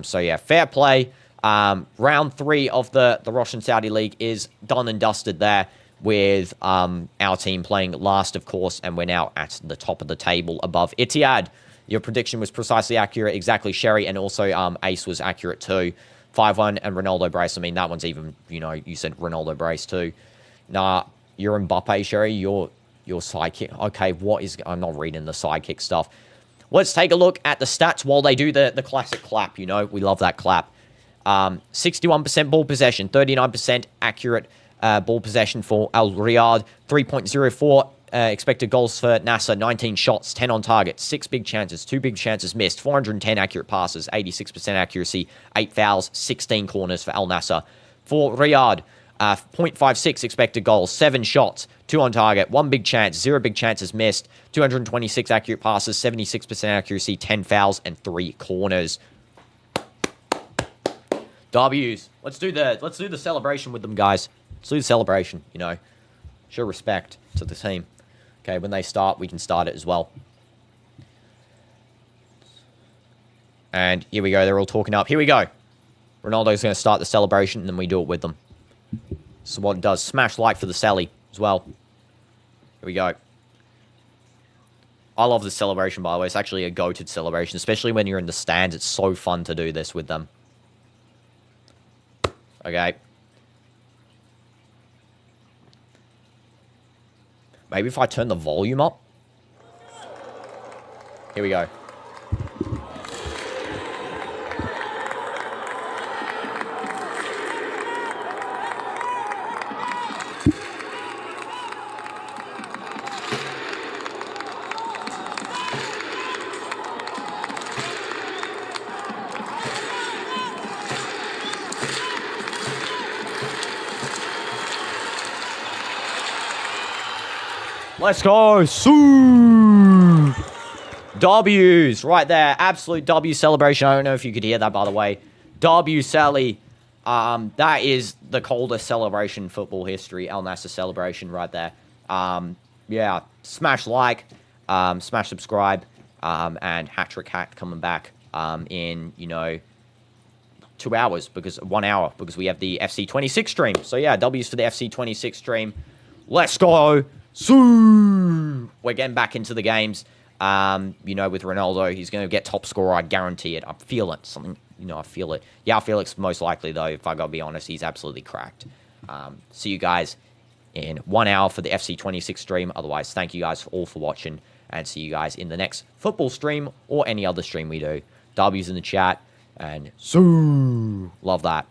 So, yeah, fair play. Round 3 of the Russian Saudi League is done and dusted there with our team playing last, of course, and we're now at the top of the table above Ittihad. Your prediction was precisely accurate, exactly, Sherry, and also Ace was accurate too. 5-1 and Ronaldo brace. I mean, that one's even, you know, you said Ronaldo brace too. Nah, you're Mbappe, Sherry. You're Your sidekick. Okay, what is... I'm not reading the sidekick stuff. Let's take a look at the stats while they do the classic clap, you know. We love that clap. 61% ball possession, 39% accurate ball possession for Al-Riad, 3.04 expected goals for Nassr, 19 shots, 10 on target, 6 big chances, 2 big chances missed, 410 accurate passes, 86% accuracy, 8 fouls, 16 corners for Al Nassr. For Riyadh, 0.56 expected goals, 7 shots, 2 on target, 1 big chance, 0 big chances missed, 226 accurate passes, 76% accuracy, 10 fouls, and 3 corners. W's. Let's do the celebration with them, guys. Let's do the celebration, you know. Show respect to the team. Okay, when they start, we can start it as well. And here we go. They're all talking up. Here we go. Ronaldo's going to start the celebration, and then we do it with them. So what it does, smash like for the Sally as well. Here we go. I love this celebration, by the way. It's actually a goated celebration, especially when you're in the stands. It's so fun to do this with them. Okay. Maybe if I turn the volume up. Here we go. Let's go. Sue. W's right there. Absolute W celebration. I don't know if you could hear that, by the way. W Sally. That is the coldest celebration in football history. Al Nassr celebration right there. Yeah. Smash like. Smash subscribe. And hat-trick hat coming back in, you know, 2 hours. 1 hour. Because we have the FC26 stream. So, yeah. W's for the FC26 stream. Let's go. So we're getting back into the games. You know, with Ronaldo, he's going to get top scorer. I guarantee it. I feel it. Something, you know, I feel it. Yeah, Felix most likely, though, if I got to be honest. He's absolutely cracked. See you guys in 1 hour for the FC26 stream. Otherwise, thank you guys all for watching. And see you guys in the next football stream or any other stream we do. W's in the chat. And so love that.